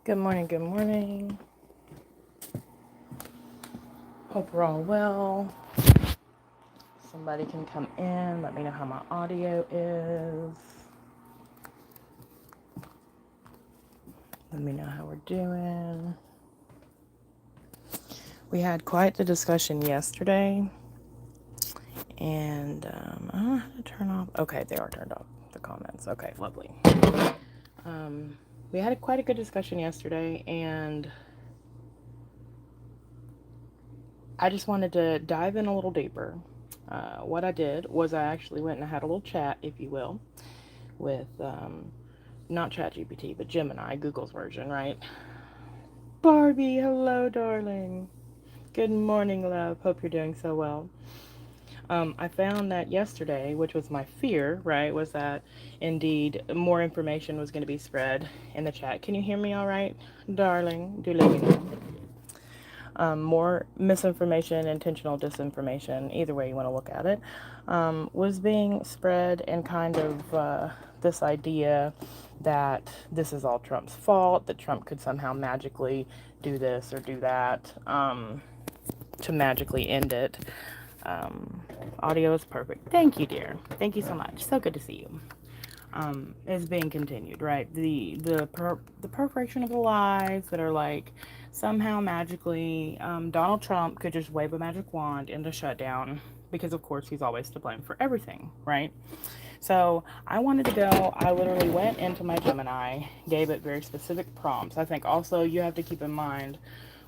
Good morning, good morning. Hope we're all well. Somebody can come in, let me know how my audio is. Let me know how we're doing. We had quite the discussion yesterday, and I don't know how to turn off. Okay, they are turned off, the comments. Okay, lovely. We had quite a good discussion yesterday, and I just wanted to dive in a little deeper. What I did was I actually went and had a little chat, if you will, with not ChatGPT, but Gemini, Google's version, right? Barbie, hello, darling. Good morning, love. Hope you're doing so well. I found that yesterday, which was my fear, right, was that indeed more information was going to be spread in the chat. Can you hear me all right, darling? Do let me know. More misinformation, intentional disinformation, either way you want to look at it, was being spread, and kind of this idea that this is all Trump's fault, that Trump could somehow magically do this or do that to magically end it. Audio is perfect. Thank you, dear. Thank you so much. So good to see you. Is being continued, right? The perforation of the lies that are like somehow magically Donald Trump could just wave a magic wand in the shutdown because of course he's always to blame for everything, right? So I wanted to go. I literally went into my Gemini, gave it very specific prompts. I think also you have to keep in mind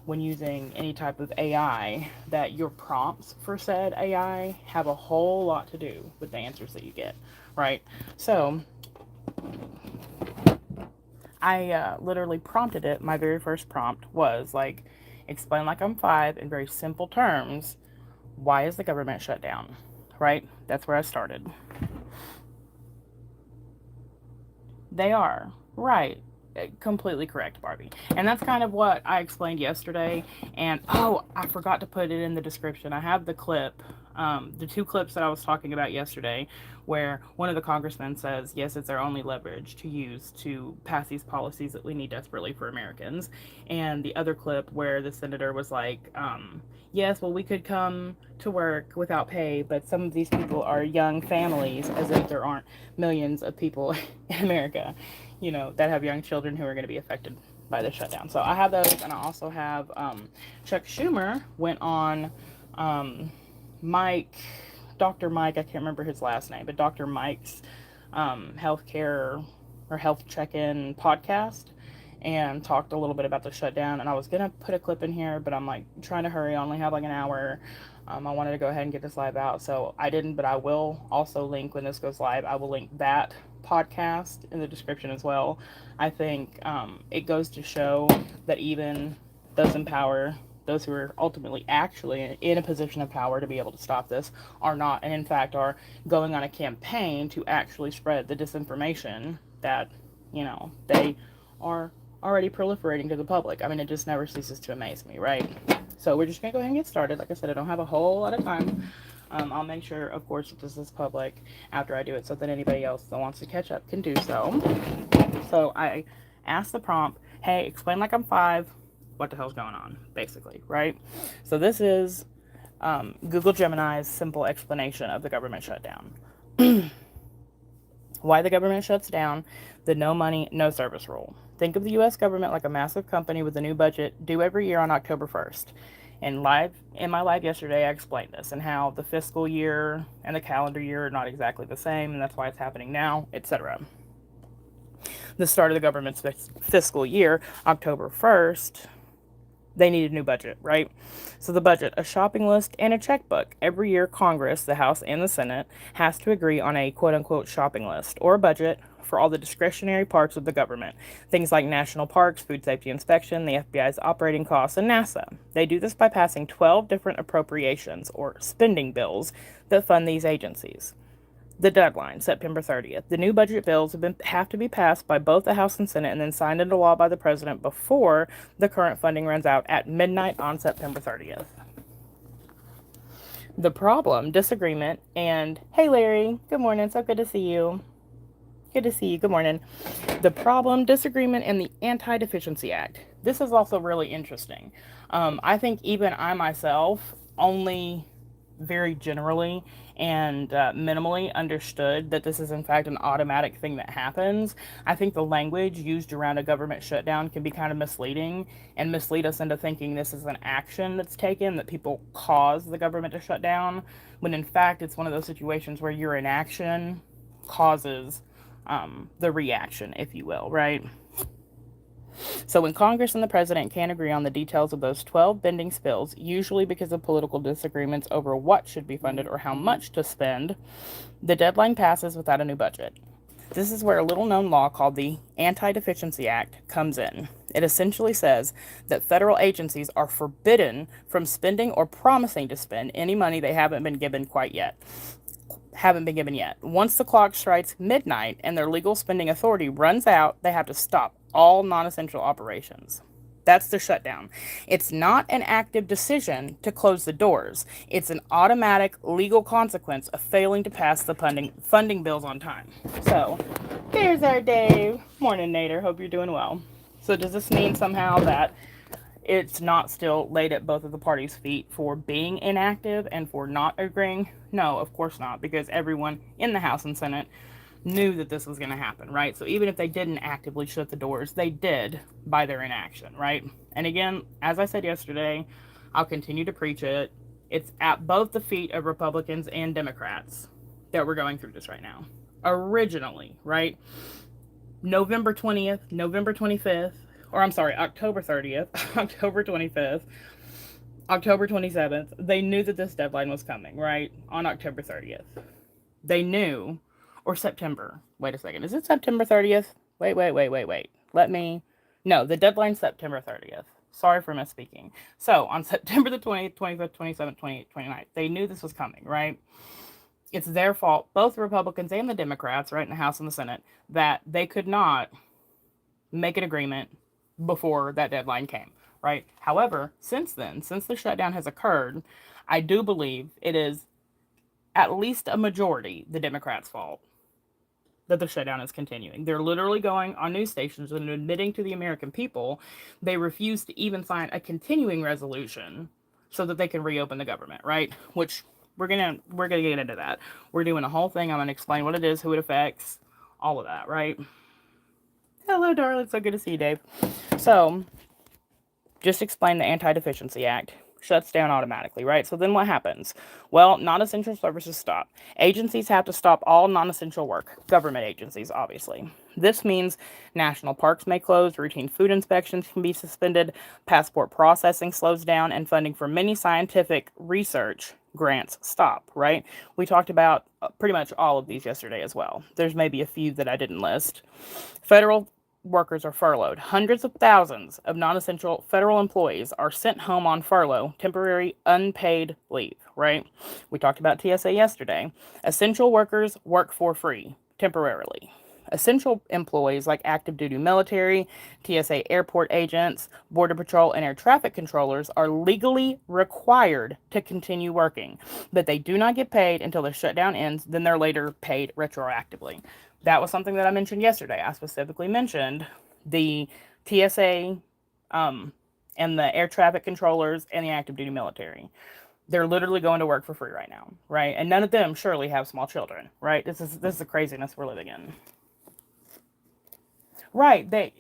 when using any type of AI that your prompts for said AI have a whole lot to do with the answers that you get, right? So I literally prompted it. My very first prompt was like, explain like I'm five in very simple terms. Why is the government shut down? Right? That's where I started. They are. Right. Completely correct, Barbie. And that's kind of what I explained yesterday. And oh, I forgot to put it in the description. I have the clip, the two clips that I was talking about yesterday, where one of the congressmen says, yes, it's our only leverage to use to pass these policies that we need desperately for Americans. And the other clip where the senator was like, yes, well, we could come to work without pay, but some of these people are young families, as if there aren't millions of people in America, that have young children who are going to be affected by the shutdown. So I have those, and I also have Chuck Schumer went on Mike, Dr. Mike, I can't remember his last name, but Dr. Mike's healthcare or health check-in podcast, and talked a little bit about the shutdown. And I was gonna put a clip in here, but I'm like trying to hurry. I only have like an hour. I wanted to go ahead and get this live out, so I didn't. But I will also link when this goes live. I will link that podcast in the description as well. I think it goes to show that even those in power, those who are ultimately actually in a position of power to be able to stop this, are not, and in fact are going on a campaign to actually spread the disinformation that they are already proliferating to the public. I mean, it just never ceases to amaze me, right? So we're just gonna go ahead and get started. Like I said, I don't have a whole lot of time. I'll make sure, of course, that this is public after I do it, so that anybody else that wants to catch up can do so. So I asked the prompt, hey, explain like I'm five. What the hell's going on, basically, right? So this is Google Gemini's simple explanation of the government shutdown. Why the government shuts down, the no money, no service rule. Think of the U.S. government like a massive company with a new budget due every year on October 1st. In my live yesterday, I explained this and how the fiscal year and the calendar year are not exactly the same, and that's why it's happening now, etc. The start of the government's fiscal year, October 1st, they need a new budget, right? So the budget, a shopping list, and a checkbook. Every year, Congress, the House, and the Senate has to agree on a quote-unquote shopping list or a budget for all the discretionary parts of the government. Things like national parks, food safety inspection, the FBI's operating costs, and NASA. They do this by passing 12 different appropriations or spending bills that fund these agencies. The deadline, September 30th. The new budget bills have to be passed by both the House and Senate and then signed into law by the President before the current funding runs out at midnight on September 30th. The problem, disagreement, and hey Larry, good morning, so good to see you. Good to see you. Good morning. The problem, disagreement, and the Anti Deficiency Act. This is also really interesting. I think even I myself only very generally and minimally understood that this is in fact an automatic thing that happens. I think the language used around a government shutdown can be kind of misleading and mislead us into thinking this is an action that's taken, that people cause the government to shut down, when in fact it's one of those situations where your inaction causes the reaction, if you will, right? So when Congress and the president can't agree on the details of those 12 bending spills, usually because of political disagreements over what should be funded or how much to spend, the deadline passes without a new budget. This is where a little known law called the Anti Deficiency Act comes in. It essentially says that federal agencies are forbidden from spending or promising to spend any money they haven't been given yet. Once the clock strikes midnight and their legal spending authority runs out, they have to stop all non essential operations. That's the shutdown. It's not an active decision to close the doors. It's an automatic legal consequence of failing to pass the funding bills on time. So, there's our Dave. Morning, Nader. Hope you're doing well. So, does this mean somehow that it's not still laid at both of the parties' feet for being inactive and for not agreeing? No, of course not, because everyone in the House and Senate knew that this was going to happen, right? So even if they didn't actively shut the doors, they did by their inaction, right? And again, as I said yesterday, I'll continue to preach it. It's at both the feet of Republicans and Democrats that we're going through this right now. Originally, right? November 20th, November 25th, or I'm sorry, October 30th, October 25th, October 27th, they knew that this deadline was coming, right? On October 30th. They knew, or September. Wait a second. Is it September 30th? Wait. No, the deadline's September 30th. Sorry for misspeaking. So, on September the 20th, 25th, 27th, 28th, 29th, they knew this was coming, right? It's their fault, both Republicans and the Democrats, right, in the House and the Senate, that they could not make an agreement before that deadline came, right? However, since then, since the shutdown has occurred, I do believe it is at least a majority the Democrats' fault that the shutdown is continuing. They're literally going on news stations and admitting to the American people they refuse to even sign a continuing resolution so that they can reopen the government, right? Which we're gonna get into that. We're doing a whole thing. I'm gonna explain what it is, who it affects, all of that, right? Hello, darling. So good to see you, Dave. So, just explain the Anti Deficiency Act. Shuts down automatically, right? So then what happens? Well, non essential services stop. Agencies have to stop all non essential work. Government agencies, obviously. This means national parks may close, routine food inspections can be suspended, passport processing slows down, and funding for many scientific research grants stop, right? We talked about pretty much all of these yesterday as well. There's maybe a few that I didn't list. Federal workers are furloughed. Hundreds of thousands of non essential federal employees are sent home on furlough, temporary unpaid leave, right? We talked about TSA yesterday. Essential workers work for free, temporarily. Essential employees like active duty military, TSA airport agents, Border Patrol, and air traffic controllers are legally required to continue working, but they do not get paid until the shutdown ends, then they're later paid retroactively. That was something that I mentioned yesterday. I specifically mentioned the TSA and the air traffic controllers and the active duty military. They're literally going to work for free right now, right? And none of them surely have small children, right? This is the craziness we're living in. Right, that's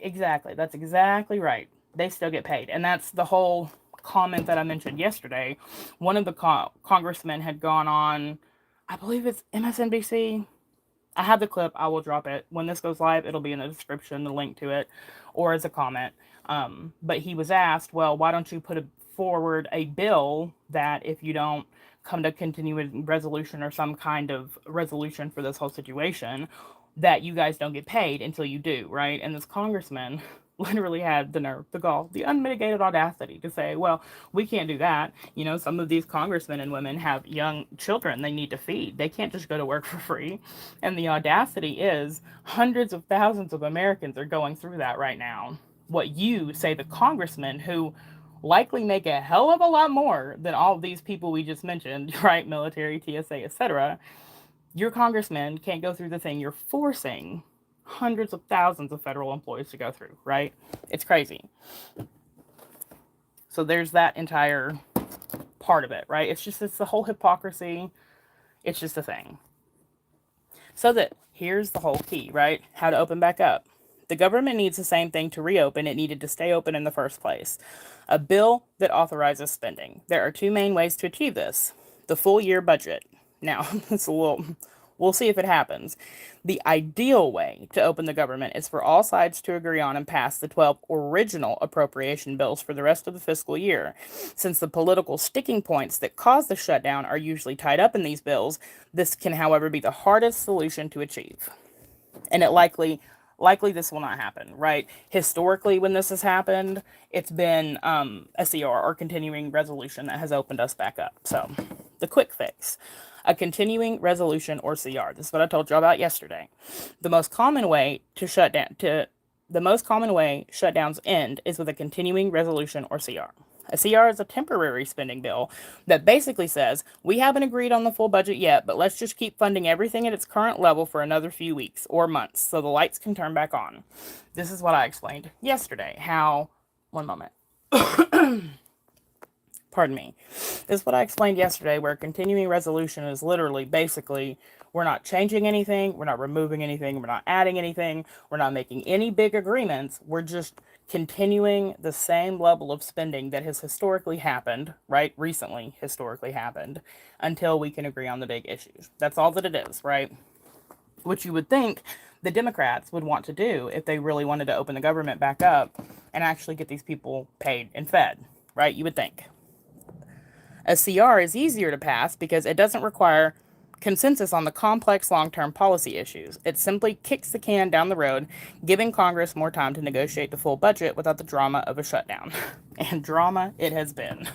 exactly right. They still get paid. And that's the whole comment that I mentioned yesterday. One of the congressmen had gone on, I believe it's MSNBC. I have the clip. I will drop it. When this goes live, it'll be in the description, the link to it, or as a comment. But he was asked, well, why don't you forward a bill that if you don't come to continuing resolution or some kind of resolution for this whole situation, that you guys don't get paid until you do, right? And this congressman literally had the nerve, the gall, the unmitigated audacity to say, well, we can't do that. You know, some of these congressmen and women have young children they need to feed. They can't just go to work for free. And the audacity is hundreds of thousands of Americans are going through that right now. What you say, the congressmen who likely make a hell of a lot more than all of these people we just mentioned, right? Military, TSA, etc. Your congressman can't go through the thing you're forcing hundreds of thousands of federal employees to go through, right? It's crazy. So there's that entire part of it, right? It's the whole hypocrisy. It's just a thing. So that here's the whole key, right? How to open back up. The government needs the same thing to reopen it needed to stay open in the first place. A bill that authorizes spending. There are two main ways to achieve this. The full year budget. Now, it's a little we'll see if it happens. The ideal way to open the government is for all sides to agree on and pass the 12 original appropriation bills for the rest of the fiscal year. Since the political sticking points that cause the shutdown are usually tied up in these bills, this can, however, be the hardest solution to achieve. And it likely this will not happen, right? Historically, when this has happened, it's been a CR or continuing resolution that has opened us back up. So, the quick fix. A continuing resolution or CR. This is what I told you about yesterday. The most common way to shut down to the most common way shutdowns end is with a continuing resolution or CR. A CR is a temporary spending bill that basically says, we haven't agreed on the full budget yet, but let's just keep funding everything at its current level for another few weeks or months so the lights can turn back on. This is what I explained yesterday. How, one moment. Pardon me. This is what I explained yesterday, where continuing resolution is literally basically we're not changing anything, we're not removing anything, we're not adding anything, we're not making any big agreements, we're just continuing the same level of spending that has historically happened, right? Recently historically happened, until we can agree on the big issues. That's all that it is, right? Which you would think the Democrats would want to do if they really wanted to open the government back up and actually get these people paid and fed, right? You would think. A CR is easier to pass because it doesn't require consensus on the complex long term policy issues. It simply kicks the can down the road, giving Congress more time to negotiate the full budget without the drama of a shutdown. And drama it has been.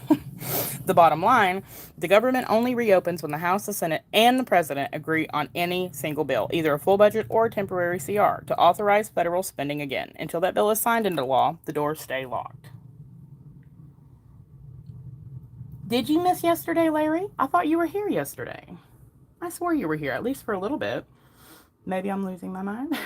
The bottom line, the government only reopens when the House, the Senate, and the President agree on any single bill, either a full budget or a temporary CR, to authorize federal spending again. Until that bill is signed into law, the doors stay locked. Did you miss yesterday, Larry? I thought you were here yesterday. I swore you were here, at least for a little bit. Maybe I'm losing my mind.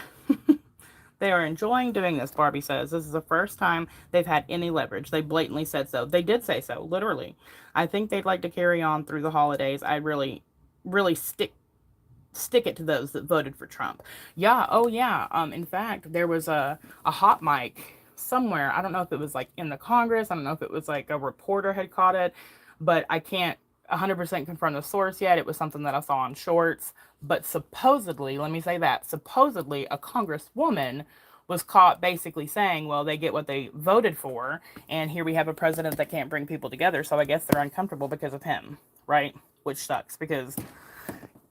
They are enjoying doing this, Barbie says. This is the first time they've had any leverage. They blatantly said so. They did say so, literally. I think they'd like to carry on through the holidays. I really stick it to those that voted for Trump. Yeah, oh yeah. In fact, there was a hot mic somewhere. I don't know if it was like in the Congress. I don't know if it was like a reporter had caught it, but I can't 100% confirm the source yet. It was something that I saw on shorts. But supposedly, let me say that, supposedly a congresswoman was caught basically saying, well, they get what they voted for, and here we have a president that can't bring people together, so I guess they're uncomfortable because of him, right? Which sucks because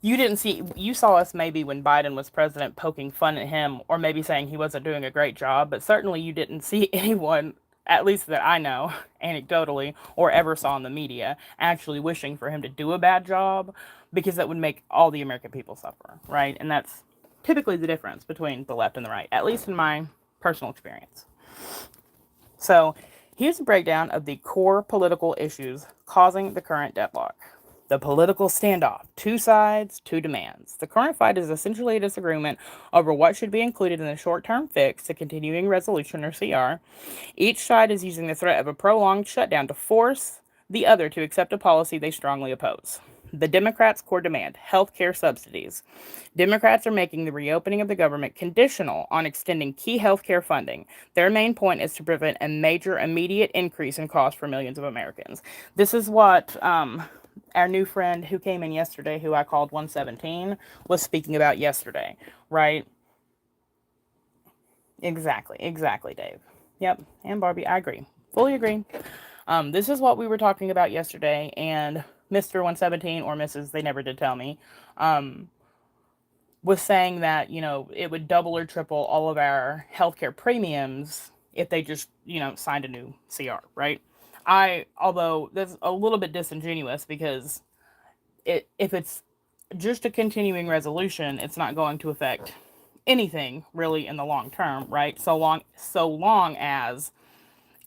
you saw us maybe when Biden was president poking fun at him or maybe saying he wasn't doing a great job, but certainly you didn't see anyone, at least that I know, anecdotally, or ever saw in the media, actually wishing for him to do a bad job, because that would make all the American people suffer, right? And that's typically the difference between the left and the right, at least in my personal experience. So here's a breakdown of the core political issues causing the current deadlock. The political standoff. Two sides, two demands. The current fight is essentially a disagreement over what should be included in the short-term fix, the continuing resolution or CR. Each side is using the threat of a prolonged shutdown to force the other to accept a policy they strongly oppose. The Democrats' core demand, health care subsidies. Democrats are making the reopening of the government conditional on extending key health care funding. Their main point is to prevent a major immediate increase in cost for millions of Americans. This is what our new friend who came in yesterday, who I called 117, was speaking about yesterday, right? Exactly, Dave. Yep, and Barbie, I agree. Fully agree. This is what we were talking about yesterday, and Mr. 117 or Mrs. They never did tell me, was saying that, it would double or triple all of our healthcare premiums if they just, signed a new CR, right? Although that's a little bit disingenuous because if it's just a continuing resolution, it's not going to affect anything really in the long term, right? So long as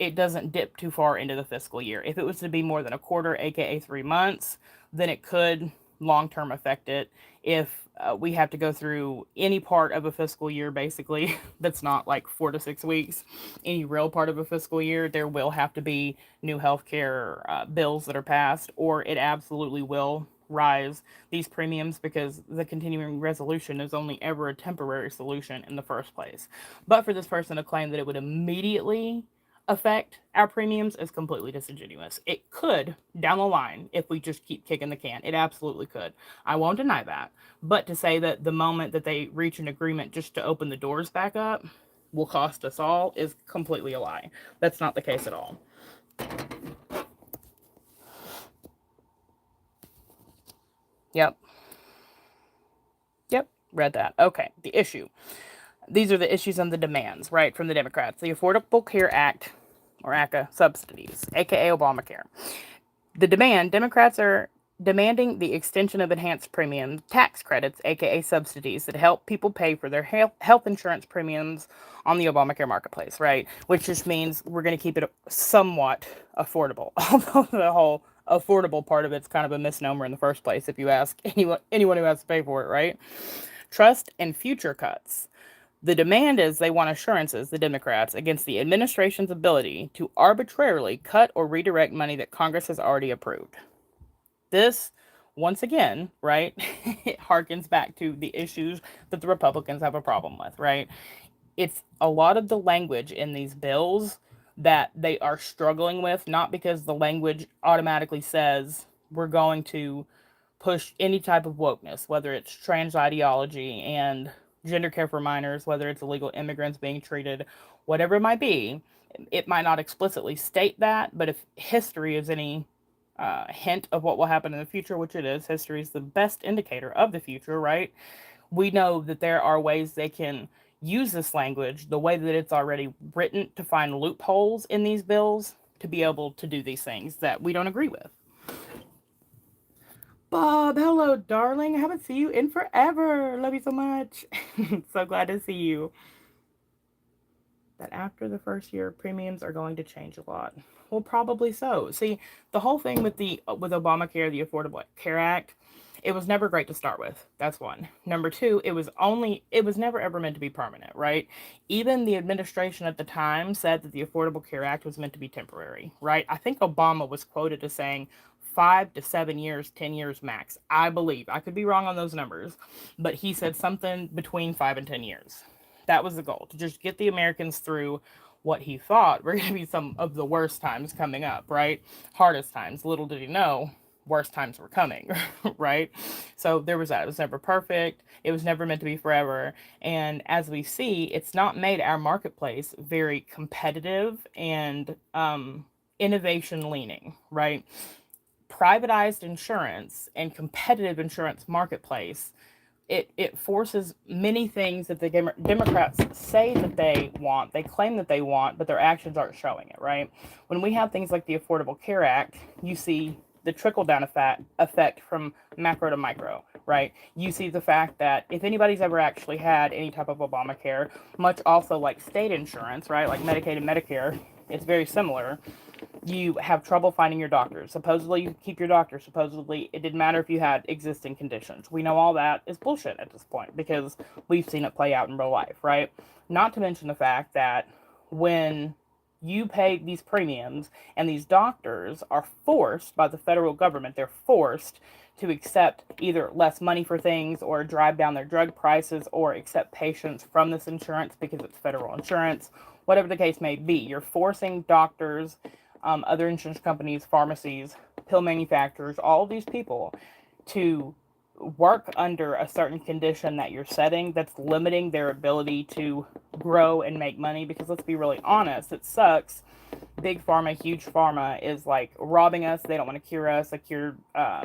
it doesn't dip too far into the fiscal year. If it was to be more than a quarter, aka 3 months, then it could long term affect it. If we have to go through any part of a fiscal year, basically, that's not like 4 to 6 weeks. Any real part of a fiscal year, there will have to be new healthcare bills that are passed, or it absolutely will rise these premiums because the continuing resolution is only ever a temporary solution in the first place. But for this person to claim that it would immediately affect our premiums is completely disingenuous. It could down the line if we just keep kicking the can. It absolutely could. I won't deny that. But to say that the moment that they reach an agreement just to open the doors back up will cost us all is completely a lie. That's not the case at all. Yep. Yep. Read that. Okay. The issue. These are the issues and the demands, right, from the Democrats. The Affordable Care Act, or ACA subsidies, aka Obamacare. The demand, Democrats are demanding the extension of enhanced premium tax credits, aka subsidies, that help people pay for their health insurance premiums on the Obamacare marketplace, right? Which just means we're going to keep it somewhat affordable. Although the whole affordable part of it's kind of a misnomer in the first place, if you ask anyone who has to pay for it, right? Trust and future cuts. The demand is they want assurances, the Democrats, against the administration's ability to arbitrarily cut or redirect money that Congress has already approved. This, once again, right, it harkens back to the issues that the Republicans have a problem with, right? It's a lot of the language in these bills that they are struggling with, not because the language automatically says we're going to push any type of wokeness, whether it's trans ideology and gender care for minors, whether it's illegal immigrants being treated, whatever it might be. It might not explicitly state that, but if history is any hint of what will happen in the future, which it is, history is the best indicator of the future, right? We know that there are ways they can use this language the way that it's already written to find loopholes in these bills to be able to do these things that we don't agree with. Bob, hello, darling. I haven't seen you in forever. Love you so much. So glad to see you. That after the first year, premiums are going to change a lot. Well, probably so. See, the whole thing with Obamacare, the Affordable Care Act, it was never great to start with. That's one. Number two, it was never ever meant to be permanent, right? Even the administration at the time said that the Affordable Care Act was meant to be temporary, right? I think Obama was quoted as saying 5 to 7 years, 10 years max. I believe. I could be wrong on those numbers, but he said something between 5 and 10 years. That was the goal, to just get the Americans through what he thought were going to be some of the worst times coming up, right? Hardest times. Little did he know, worst times were coming, right? So there was that. It was never perfect. It was never meant to be forever. And as we see, it's not made our marketplace very competitive and innovation leaning, right? Privatized insurance and competitive insurance marketplace, it forces many things that the Democrats say that they want, they claim that they want, but their actions aren't showing it, right? When we have things like the Affordable Care Act, you see the trickle down effect from macro to micro, right? You see the fact that if anybody's ever actually had any type of Obamacare, much also like state insurance, right, like Medicaid and Medicare, it's very similar. You have trouble finding your doctors. Supposedly you keep your doctor. Supposedly it didn't matter if you had existing conditions. We know all that is bullshit at this point because we've seen it play out in real life, right? Not to mention the fact that when you pay these premiums and these doctors are forced by the federal government, they're forced to accept either less money for things or drive down their drug prices or accept patients from this insurance because it's federal insurance, whatever the case may be. You're forcing doctors, other insurance companies, pharmacies, pill manufacturers, all of these people to work under a certain condition that you're setting that's limiting their ability to grow and make money. Because let's be really honest, it sucks. Big pharma, huge pharma is like robbing us. They don't want to cure us. A cured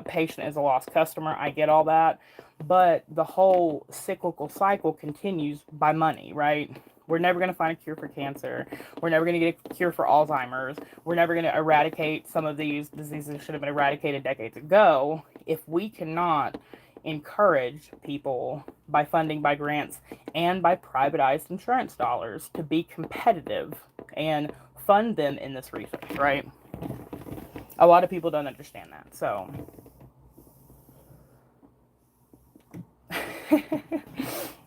patient is a lost customer. I get all that. But the whole cyclical cycle continues by money, right? We're never going to find a cure for cancer. We're never going to get a cure for Alzheimer's. We're never going to eradicate some of these diseases that should have been eradicated decades ago if we cannot encourage people by funding, by grants, and by privatized insurance dollars to be competitive and fund them in this research, right? A lot of people don't understand that. So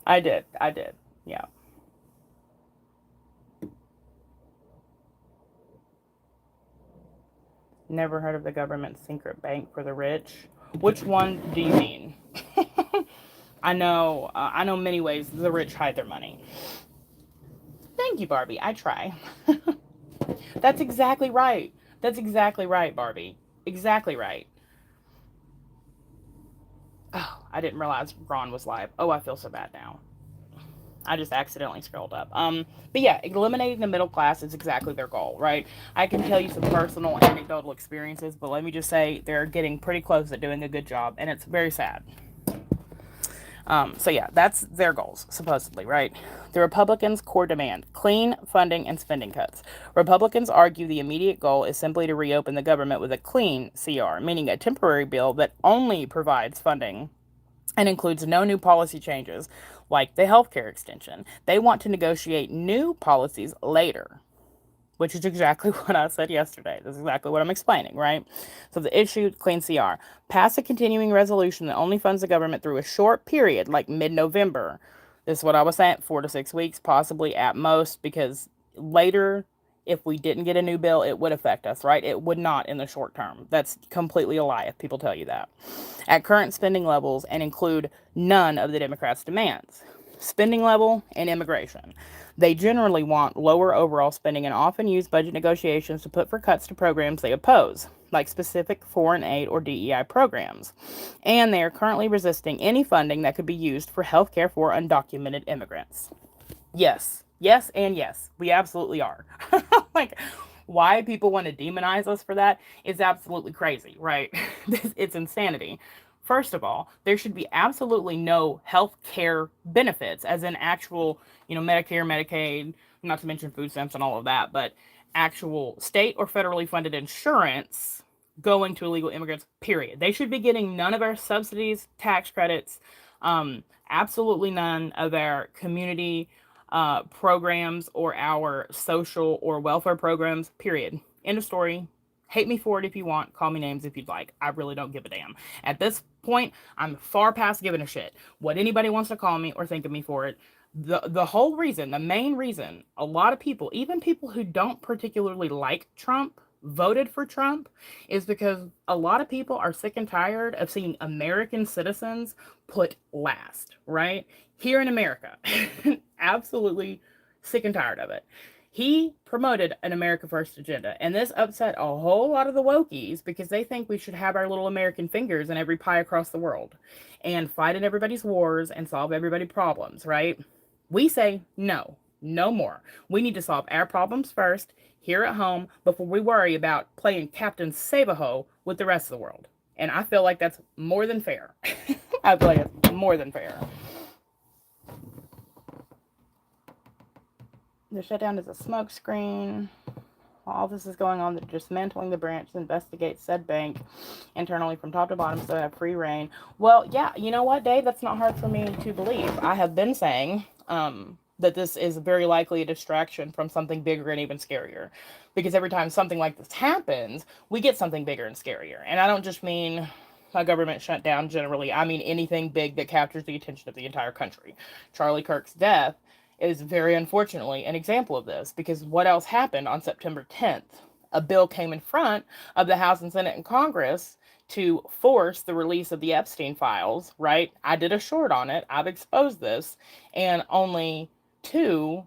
I did. I did. Yeah. Never heard of the government secret bank for the rich. Which one do you mean? I know many ways the rich hide their money. Thank you, Barbie. I try. That's exactly right. That's exactly right, Barbie. Exactly right. Oh, I didn't realize Ron was live. Oh, I feel so bad now. I just accidentally scrolled up. But yeah, eliminating the middle class is exactly their goal, right? I can tell you some personal anecdotal experiences, but let me just say they're getting pretty close at doing a good job, and it's very sad. So yeah, that's their goals, supposedly, right? The Republicans' core demand: clean funding and spending cuts. Republicans argue the immediate goal is simply to reopen the government with a clean CR, meaning a temporary bill that only provides funding and includes no new policy changes, like the healthcare extension. They want to negotiate new policies later, which is exactly what I said yesterday. This is exactly what I'm explaining, right? So the issue, clean CR. Pass a continuing resolution that only funds the government through a short period, like mid-November. This is what I was saying, 4 to 6 weeks, possibly at most, because later, if we didn't get a new bill, it would affect us, right? It would not in the short term. That's completely a lie if people tell you that. At current spending levels and include none of the Democrats' demands. Spending level and immigration. They generally want lower overall spending and often use budget negotiations to put for cuts to programs they oppose, like specific foreign aid or DEI programs. And they are currently resisting any funding that could be used for health care for undocumented immigrants. Yes. Yes, and yes. We absolutely are. Like, why people want to demonize us for that is absolutely crazy, right? It's insanity. First of all, there should be absolutely no health care benefits, as in actual, Medicare, Medicaid, not to mention food stamps and all of that, but actual state or federally funded insurance going to illegal immigrants, period. They should be getting none of our subsidies, tax credits, absolutely none of our community programs or our social or welfare programs, period. End of story. Hate me for it if you want. Call me names if you'd like. I really don't give a damn. At this point, I'm far past giving a shit what anybody wants to call me or think of me for it. The whole reason, the main reason, a lot of people, even people who don't particularly like Trump, voted for Trump, is because a lot of people are sick and tired of seeing American citizens put last, right? Here in America. Absolutely sick and tired of it. He promoted an America First agenda, and this upset a whole lot of the wokies because they think we should have our little American fingers in every pie across the world and fight in everybody's wars and solve everybody's problems, right? We say no, no more. We need to solve our problems first here at home before we worry about playing Captain Save-A-Ho with the rest of the world. And I feel like that's more than fair. I feel like it's more than fair. The shutdown is a smokescreen. While all this is going on, they're dismantling the branch to investigate said bank internally from top to bottom so they have free reign. Well, yeah, you know what, Dave? That's not hard for me to believe. I have been saying that this is very likely a distraction from something bigger and even scarier. Because every time something like this happens, we get something bigger and scarier. And I don't just mean a government shutdown generally. I mean anything big that captures the attention of the entire country. Charlie Kirk's death is very unfortunately an example of this because what else happened on September 10th? A bill came in front of the House and Senate and Congress to force the release of the Epstein files, right? I did a short on it. I've exposed this, and only two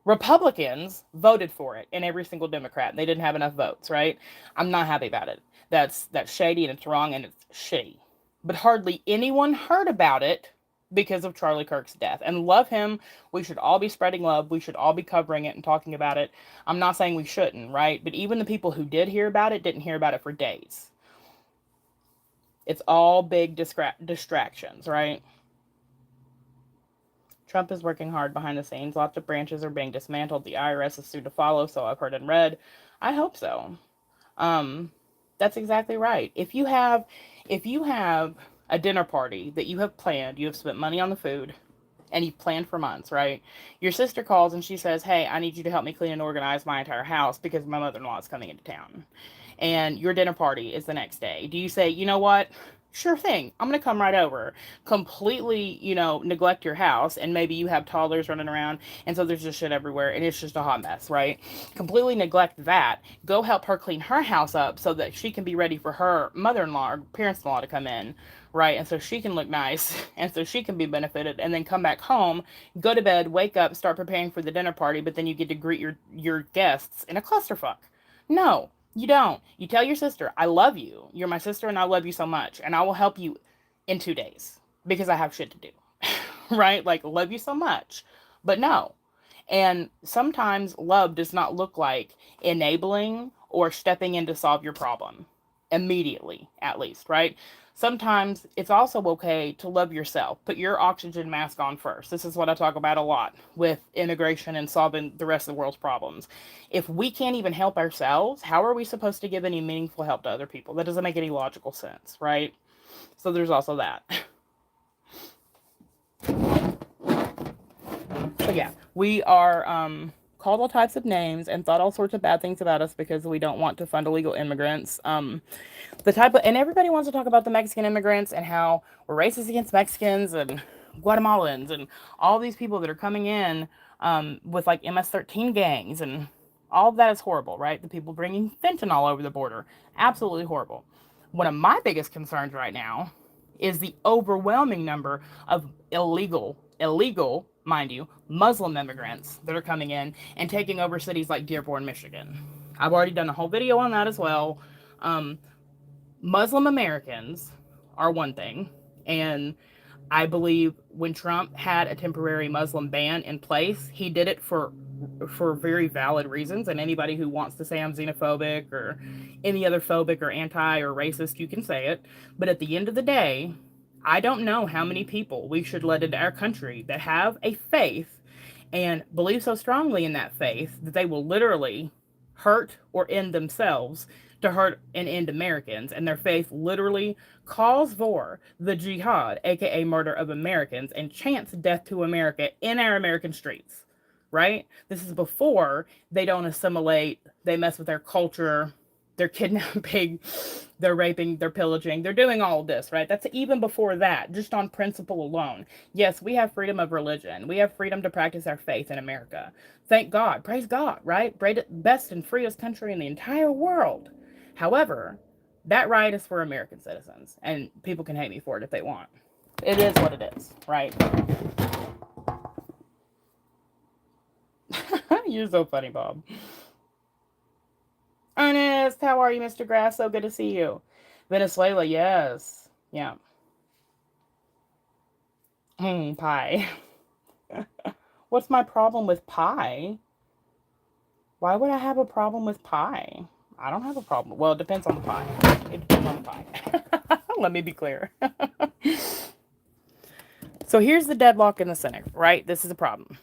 Republicans voted for it, and every single Democrat. They didn't have enough votes, right? I'm not happy about it. That's shady and it's wrong and it's shitty. But hardly anyone heard about it because of Charlie Kirk's death. And love him. We should all be spreading love. We should all be covering it and talking about it. I'm not saying we shouldn't, right? But even the people who did hear about it didn't hear about it for days. It's all big distractions, right? Trump is working hard behind the scenes. Lots of branches are being dismantled. The IRS is soon to follow, so I've heard and read. I hope so. Um, that's exactly right. If you have a dinner party that you have planned, you have spent money on the food, and you've planned for months, right? Your sister calls and she says, "Hey, I need you to help me clean and organize my entire house because my mother-in-law is coming into town." And your dinner party is the next day. Do you say, "You know what? Sure thing. I'm going to come right over. Completely, neglect your house, and maybe you have toddlers running around, and so there's just shit everywhere, and it's just a hot mess, right? Completely neglect that. Go help her clean her house up so that she can be ready for her mother-in-law or parents-in-law to come in, right? And so she can look nice, and so she can be benefited, and then come back home, go to bed, wake up, start preparing for the dinner party, but then you get to greet your guests in a clusterfuck. No, you don't. You tell your sister, I love you. You're my sister and I love you so much. And I will help you in 2 days because I have shit to do. Right? Like, love you so much. But no. And sometimes love does not look like enabling or stepping in to solve your problem immediately, at least, right? Sometimes it's also okay to love yourself. Put your oxygen mask on first. This is what I talk about a lot with immigration and solving the rest of the world's problems. If we can't even help ourselves, how are we supposed to give any meaningful help to other people? That doesn't make any logical sense, right? So there's also that. So yeah, we are called all types of names and thought all sorts of bad things about us because we don't want to fund illegal immigrants. The type of, and everybody wants to talk about the Mexican immigrants and how we're racist against Mexicans and Guatemalans and all these people that are coming in with like MS-13 gangs, and all of that is horrible, right? The people bringing fentanyl over the border, absolutely horrible. One of my biggest concerns right now is the overwhelming number of illegal, mind you, Muslim immigrants that are coming in and taking over cities like Dearborn, Michigan. I've already done a whole video on that as well. Um, Muslim Americans are one thing, and I believe when Trump had a temporary Muslim ban in place, he did it for very valid reasons. And anybody who wants to say I'm xenophobic or any other phobic or anti or racist, you can say it. But at the end of the day, I don't know how many people we should let into our country that have a faith and believe so strongly in that faith that they will literally hurt or end themselves to hurt and end Americans. And their faith literally calls for the jihad, aka murder of Americans, and chants death to America in our American streets. Right? This is before they don't assimilate, they mess with their culture, they're kidnapping, they're raping, they're pillaging, they're doing all of this, right? That's even before that, just on principle alone. Yes, we have freedom of religion. We have freedom to practice our faith in America. Thank God. Praise God, right? Best and freest country in the entire world. However, that right is for American citizens, and people can hate me for it if they want. It is what it is, right? You're so funny, Bob. Ernest, how are you, Mr. Grass? So good to see you. Venezuela, yes. Yeah. Pie. What's my problem with pie? Why would I have a problem with pie? I don't have a problem. Well, it depends on the pie. It depends on the pie. Let me be clear. So here's the deadlock in the Senate, right? This is a problem.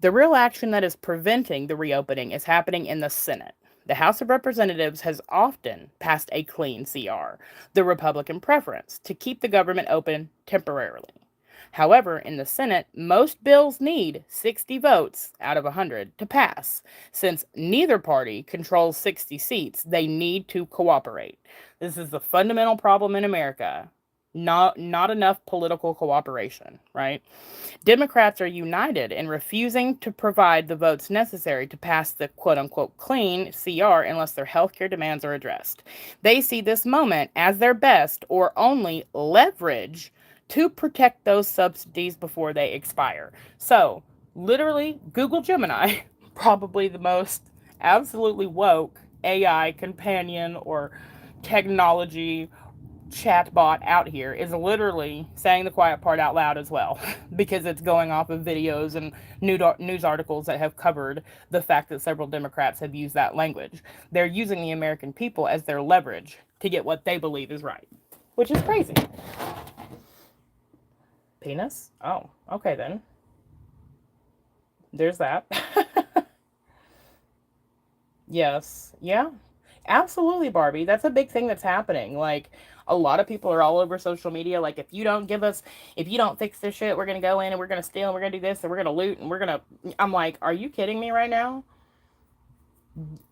The real action that is preventing the reopening is happening in the Senate. The House of Representatives has often passed a clean CR, the Republican preference, to keep the government open temporarily. However, in the Senate, most bills need 60 votes out of 100 to pass. Since neither party controls 60 seats, they need to cooperate. This is the fundamental problem in America. Not enough political cooperation, right? Democrats are united in refusing to provide the votes necessary to pass the quote unquote clean CR unless their healthcare demands are addressed. They see this moment as their best or only leverage to protect those subsidies before they expire. So, literally, Google Gemini, probably the most absolutely woke AI companion or technology chatbot out here, is literally saying the quiet part out loud as well, because it's going off of videos and news articles that have covered the fact that several Democrats have used that language. They're using the American people as their leverage to get what they believe is right, which is crazy. Penis? Oh, okay then. There's that. Yes. Yeah. Absolutely, Barbie. That's a big thing that's happening. Like, a lot of people are all over social media. Like, if you don't fix this shit, we're going to go in and we're going to steal and we're going to do this and we're going to loot and we're going to. I'm like, are you kidding me right now?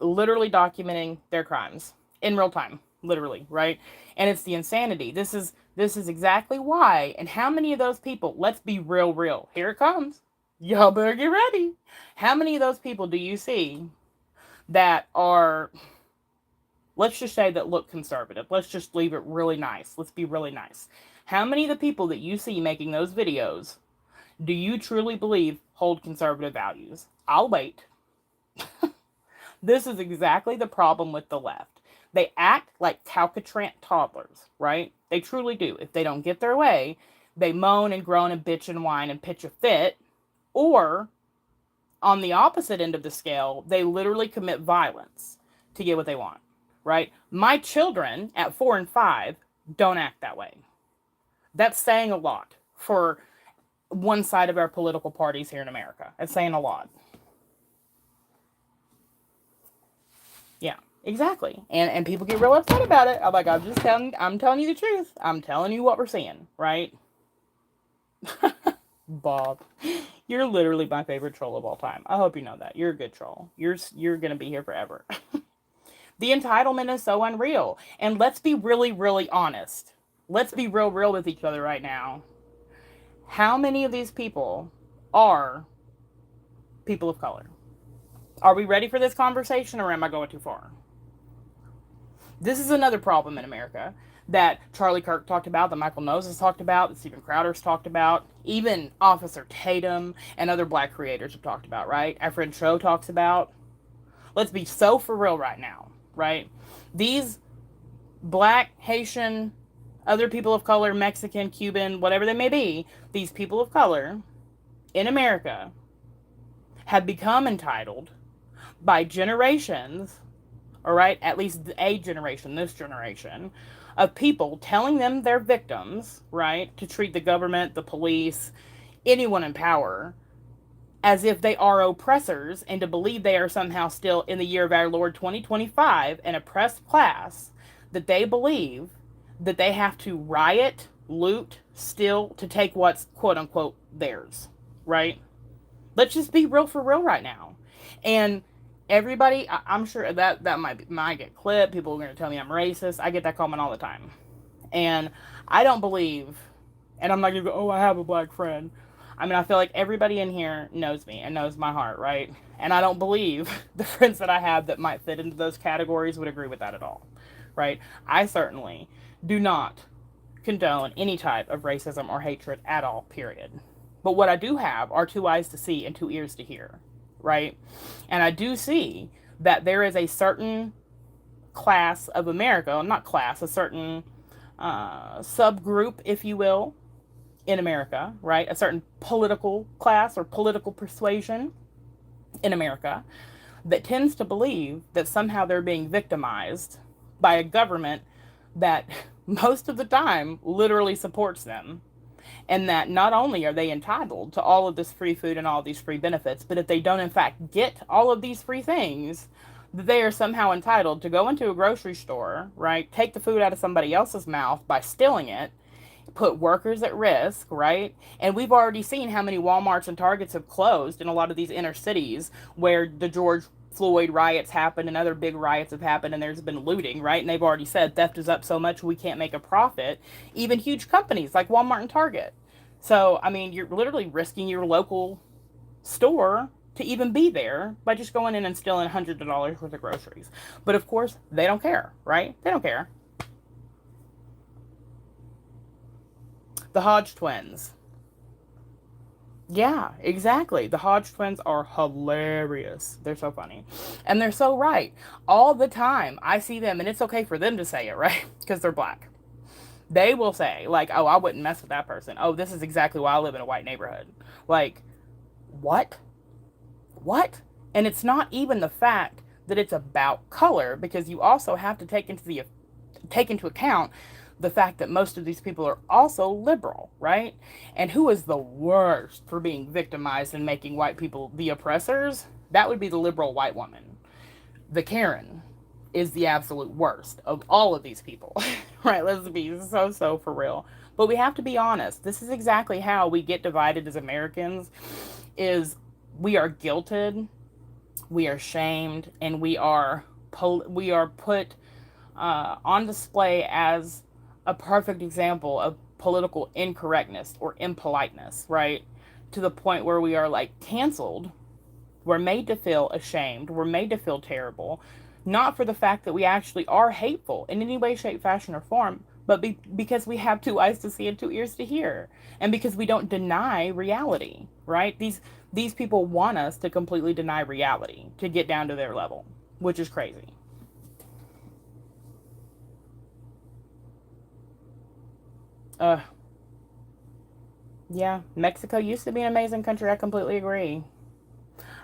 Literally documenting their crimes in real time. literally, right? And it's the insanity. This is exactly why. And how many of those people, let's be real, here it comes, y'all better get ready. How many of those people do you see that are, let's just say, that look conservative? Let's just leave it really nice. Let's be really nice. How many of the people that you see making those videos do you truly believe hold conservative values? I'll wait. This is exactly the problem with the left. They act like calcitrant toddlers, right? They truly do. If they don't get their way, they moan and groan and bitch and whine and pitch a fit. Or, on the opposite end of the scale, they literally commit violence to get what they want, right? My children at 4 and 5 don't act that way. That's saying a lot for one side of our political parties here in America. It's saying a lot. Yeah, exactly. And people get real upset about it. I'm like, I'm telling you the truth. I'm telling you what we're seeing, right? Bob, you're literally my favorite troll of all time. I hope you know that. You're a good troll. You're going to be here forever. The entitlement is so unreal. And let's be really honest. Let's be real with each other right now. How many of these people are people of color? Are we ready for this conversation, or am I going too far? This is another problem in America that Charlie Kirk talked about, that Michael Knowles has talked about, that Steven Crowder's talked about, even Officer Tatum and other black creators have talked about, right? Our friend Cho talks about. Let's be so for real right now, right? These black, Haitian, other people of color, Mexican, Cuban, whatever they may be, these people of color in America have become entitled by generations, all right, at least a generation, this generation, of people telling them they're victims, right, to treat the government, the police, anyone in power as if they are oppressors, and to believe they are somehow still in the year of our Lord 2025 an oppressed class, that they believe that they have to riot, loot, steal to take what's quote unquote theirs, right? Let's just be real for real right now. And everybody, I'm sure that might get clipped. People are going to tell me I'm racist. I get that comment all the time. And I don't believe, and I'm not going to go, oh, I have a black friend. I mean, I feel like everybody in here knows me and knows my heart, right? And I don't believe the friends that I have that might fit into those categories would agree with that at all, right? I certainly do not condone any type of racism or hatred at all, period. But what I do have are two eyes to see and two ears to hear, right? And I do see that there is a certain class of America, not class, a certain subgroup, if you will, in America, right? A certain political class or political persuasion in America that tends to believe that somehow they're being victimized by a government that most of the time literally supports them. And that not only are they entitled to all of this free food and all these free benefits, but if they don't in fact get all of these free things, that they are somehow entitled to go into a grocery store, right? Take the food out of somebody else's mouth by stealing it, put workers at risk, right? And we've already seen how many Walmarts and Targets have closed in a lot of these inner cities where the George Floyd riots happened and other big riots have happened and there's been looting, right? And they've already said theft is up so much we can't make a profit. Even huge companies like Walmart and Target. So, I mean, you're literally risking your local store to even be there by just going in and stealing hundreds of dollars worth of groceries. But of course, they don't care, right? They don't care. The Hodge twins. Yeah, exactly. The Hodge twins are hilarious. They're so funny. And they're so right. All the time, I see them, and it's okay for them to say it, right? Because they're black. They will say, like, oh, I wouldn't mess with that person. Oh, this is exactly why I live in a white neighborhood. Like, what? What? And it's not even the fact that it's about color, because you also have to take into account the fact that most of these people are also liberal, right? And who is the worst for being victimized and making white people the oppressors? That would be the liberal white woman. The Karen is the absolute worst of all of these people, right? Let's be so for real. But we have to be honest. This is exactly how we get divided as Americans, is we are guilted, we are shamed, and we are put on display as a perfect example of political incorrectness or impoliteness, right? To the point where we are like canceled. We're made to feel ashamed. We're made to feel terrible, not for the fact that we actually are hateful in any way, shape, fashion, or form, but because we have two eyes to see and two ears to hear, and because we don't deny reality. Right? These people want us to completely deny reality to get down to their level, which is crazy. Uh, yeah, Mexico used to be an amazing country. I completely agree.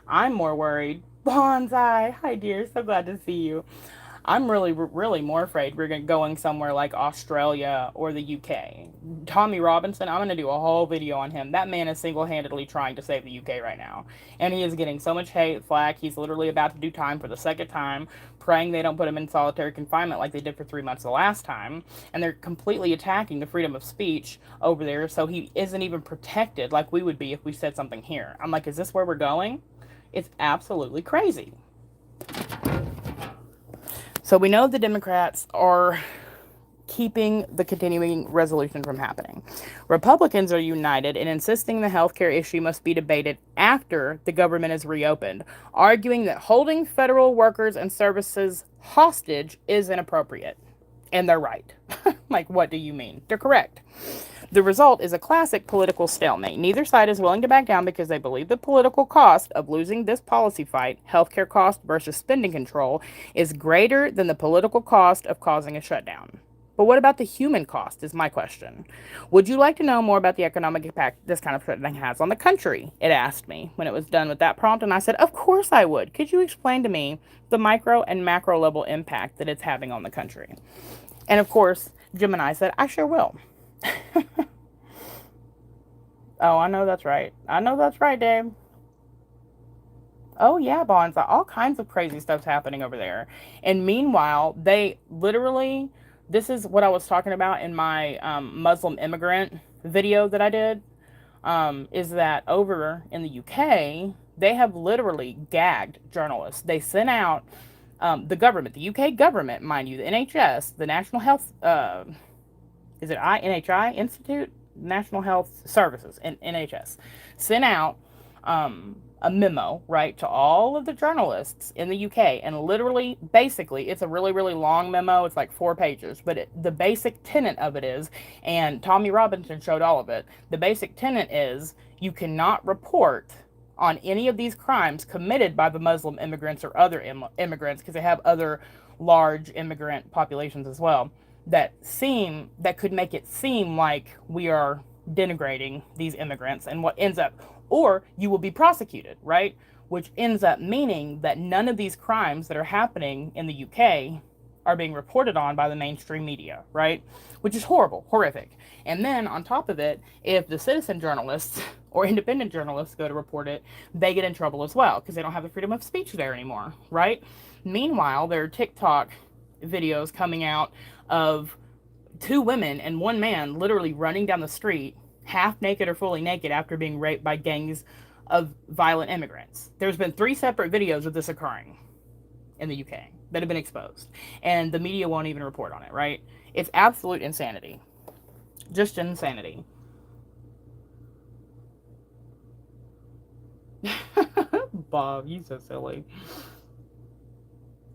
I'm more worried. Bonsai, hi dear, so glad to see you. I'm really more afraid we're going somewhere like Australia or the UK. Tommy Robinson, I'm going to do a whole video on him. That man is single-handedly trying to save the UK right now. And he is getting so much hate, flack. He's literally about to do time for the second time, praying they don't put him in solitary confinement like they did for 3 months the last time. And they're completely attacking the freedom of speech over there, so he isn't even protected like we would be if we said something here. I'm like, is this where we're going? It's absolutely crazy. So we know the Democrats are keeping the continuing resolution from happening. Republicans are united in insisting the healthcare issue must be debated after the government is reopened, arguing that holding federal workers and services hostage is inappropriate. And they're right. Like, what do you mean? They're correct. The result is a classic political stalemate. Neither side is willing to back down because they believe the political cost of losing this policy fight, healthcare cost versus spending control, is greater than the political cost of causing a shutdown. But what about the human cost is my question. Would you like to know more about the economic impact this kind of shutdown has on the country? It asked me when it was done with that prompt, and I said, of course I would. Could you explain to me the micro and macro level impact that it's having on the country? And of course, Gemini said, I sure will. Oh, I know that's right. I know that's right, Dave. Oh, yeah, Bonza. All kinds of crazy stuff's happening over there. And meanwhile, they literally, this is what I was talking about in my Muslim immigrant video that I did, is that over in the UK, they have literally gagged journalists. They sent out the government, the UK government, mind you, the NHS, the National Health is it NHI Institute National Health Services and NHS sent out a memo right to all of the journalists in the UK, and literally, basically, it's a really long memo. It's like 4 pages, but the basic tenet of it is, and Tommy Robinson showed all of it. The basic tenet is you cannot report on any of these crimes committed by the Muslim immigrants or other immigrants, because they have other large immigrant populations as well, that could make it seem like we are denigrating these immigrants, and what ends up, or you will be prosecuted, right? Which ends up meaning that none of these crimes that are happening in the UK are being reported on by the mainstream media, right? Which is horrible, horrific. And then on top of it, if the citizen journalists or independent journalists go to report it, they get in trouble as well because they don't have the freedom of speech there anymore, right? Meanwhile, there are TikTok videos coming out of 2 women and 1 man literally running down the street half naked or fully naked after being raped by gangs of violent immigrants. There's been 3 separate videos of this occurring in the UK that have been exposed, and the media won't even report on it, right? It's absolute insanity. Just insanity. Bob, you so silly.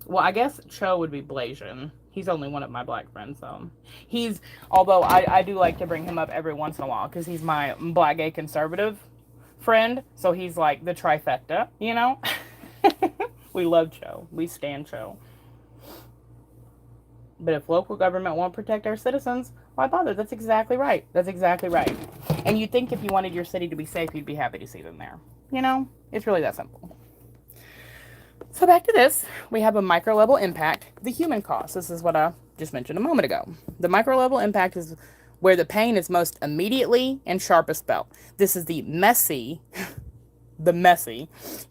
Well, I guess Cho would be Blasian. He's only one of my black friends, so he's. Although I do like to bring him up every once in a while because he's my black gay conservative friend. So he's like the trifecta, you know. We love Cho. We stand Cho. But if local government won't protect our citizens, why bother? That's exactly right. That's exactly right. And you'd think if you wanted your city to be safe, you'd be happy to see them there. You know, it's really that simple. So back to this, we have a micro level impact, the human cost. This is what I just mentioned a moment ago. The micro level impact is where the pain is most immediately and sharpest felt. This is the messy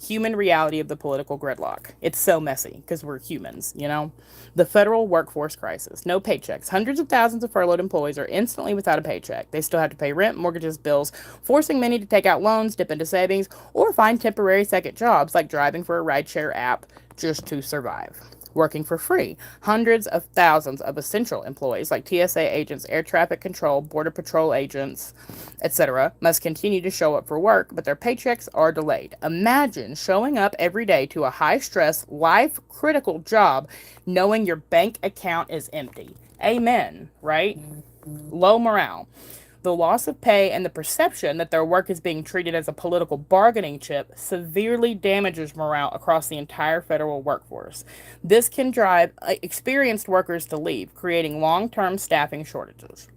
human reality of the political gridlock. It's so messy because we're humans, you know? The federal workforce crisis. No paychecks. Hundreds of thousands of furloughed employees are instantly without a paycheck. They still have to pay rent, mortgages, bills, forcing many to take out loans, dip into savings, or find temporary second jobs like driving for a rideshare app just to survive. working for free. Hundreds of thousands of essential employees like TSA agents, air traffic control, border patrol agents, etc., must continue to show up for work, but their paychecks are delayed. Imagine showing up every day to a high stress, life critical job knowing your bank account is empty. Amen, right? Low morale. The loss of pay and the perception that their work is being treated as a political bargaining chip severely damages morale across the entire federal workforce. This can drive experienced workers to leave, creating long term staffing shortages.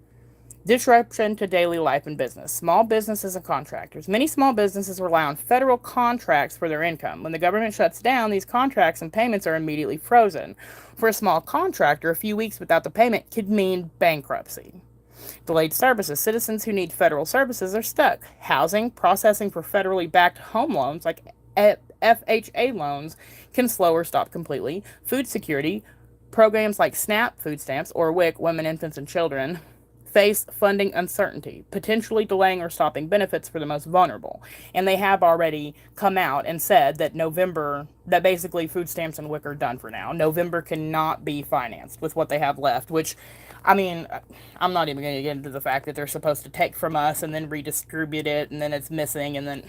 Disruption to daily life and business. Small businesses and contractors. Many small businesses rely on federal contracts for their income. When the government shuts down, these contracts and payments are immediately frozen. For a small contractor, a few weeks without the payment could mean bankruptcy. Delayed services. Citizens who need federal services are stuck. Housing, processing for federally backed home loans like FHA loans can slow or stop completely. Food security. Programs like SNAP, food stamps, or WIC, women, infants, and children, face funding uncertainty, potentially delaying or stopping benefits for the most vulnerable. And they have already come out and said that that basically food stamps and WIC are done for now. November cannot be financed with what they have left, which, I mean, I'm not even going to get into the fact that they're supposed to take from us and then redistribute it, and then it's missing, and then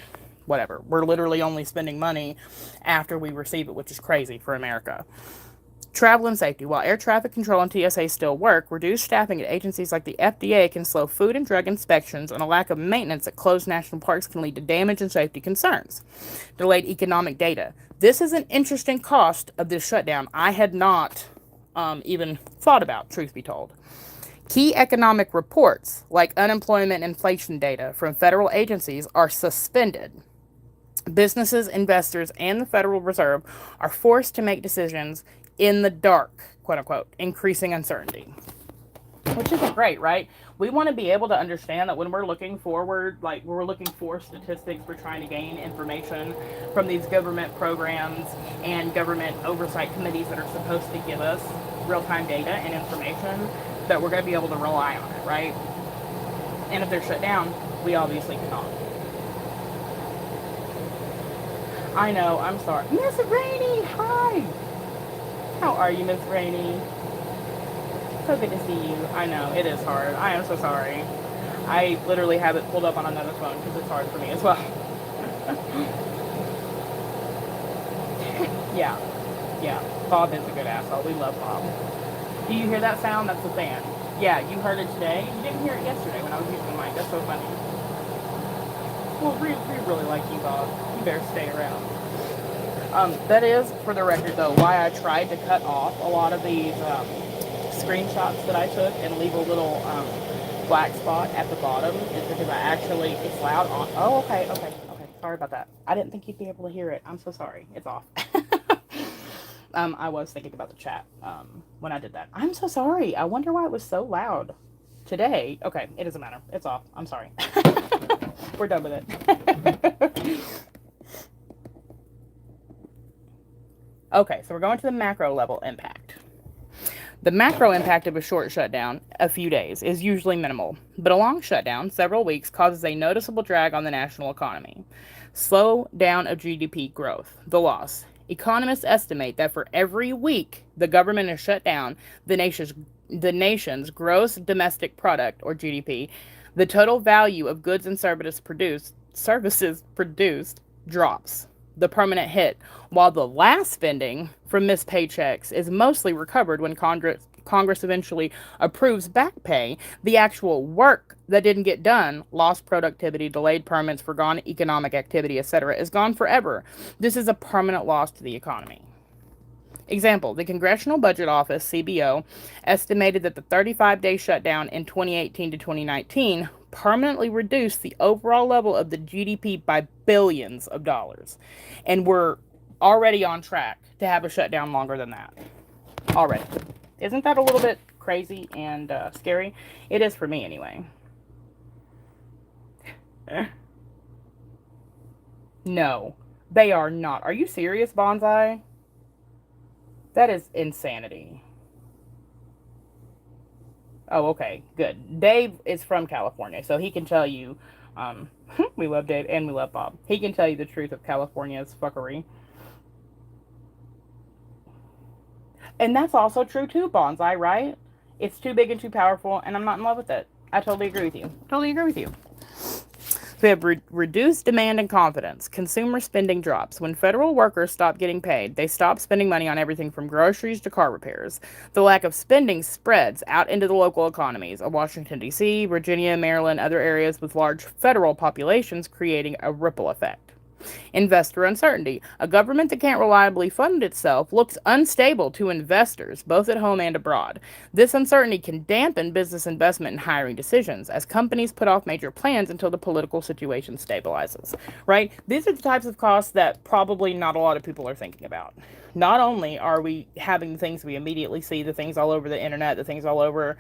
whatever. We're literally only spending money after we receive it, which is crazy for America. Travel and safety. While air traffic control and TSA still work, reduced staffing at agencies like the FDA can slow food and drug inspections, and a lack of maintenance at closed national parks can lead to damage and safety concerns. Delayed economic data. This is an interesting cost of this shutdown I had not even thought about, truth be told. Key economic reports, like unemployment and inflation data from federal agencies, are suspended. Businesses, investors, and the Federal Reserve are forced to make decisions in the dark, quote unquote, increasing uncertainty. Which isn't great, right? We want to be able to understand that when we're looking forward, like we're looking for statistics, we're trying to gain information from these government programs and government oversight committees that are supposed to give us real time data and information, that we're going to be able to rely on it, right? And if they're shut down, we obviously cannot. I know, I'm sorry. Miss Rainey, hi! How are you, Miss Rainey? So good to see you. I know, it is hard. I am so sorry. I literally have it pulled up on another phone because it's hard for me as well. Yeah, yeah. Bob is a good asshole. We love Bob. Do you hear that sound? That's the fan. Yeah, you heard it today. You didn't hear it yesterday when I was using the mic. That's so funny. Well, we really like you, Bob. You better stay around. That is, for the record, though, why I tried to cut off a lot of these screenshots that I took and leave a little black spot at the bottom, is because it's loud on. Oh, okay. Sorry about that. I didn't think you'd be able to hear it. I'm so sorry. It's off. I was thinking about the chat when I did that. I'm so sorry. I wonder why it was so loud today. Okay, it doesn't matter. It's off. I'm sorry. We're done with it. Okay, so we're going to the macro level impact. The macro impact of a short shutdown, a few days, is usually minimal, but a long shutdown, several weeks, causes a noticeable drag on the national economy. Slow down of GDP growth, the loss. Economists estimate that for every week the government is shut down, the nation's gross domestic product, or GDP, the total value of goods and services produced drops. The permanent hit, while the last spending from missed paychecks is mostly recovered when Congress eventually approves back pay, the actual work that didn't get done, lost productivity, delayed permits, forgone economic activity, etc., is gone forever. This is a permanent loss to the economy. Example, the Congressional Budget Office, CBO, estimated that the 35-day shutdown in 2018 to 2019 permanently reduced the overall level of the GDP by billions of dollars. And we're already on track to have a shutdown longer than that. Already. Isn't that a little bit crazy and scary? It is for me anyway. No, they are not. Are you serious, Bonsai? That is insanity. Oh, okay, good. Dave is from California, so he can tell you, we love Dave and we love Bob. He can tell you the truth of California's fuckery. And that's also true too, bonsai, right? It's too big and too powerful, and I'm not in love with it. I totally agree with you. Totally agree with you. We have reduced demand and confidence. Consumer spending drops. When federal workers stop getting paid, they stop spending money on everything from groceries to car repairs. The lack of spending spreads out into the local economies of Washington, D.C., Virginia, Maryland, other areas with large federal populations, creating a ripple effect. Investor uncertainty. A government that can't reliably fund itself looks unstable to investors, both at home and abroad. This uncertainty can dampen business investment and hiring decisions as companies put off major plans until the political situation stabilizes. Right? These are the types of costs that probably not a lot of people are thinking about. Not only are we having the things we immediately see, the things all over the internet, the things all over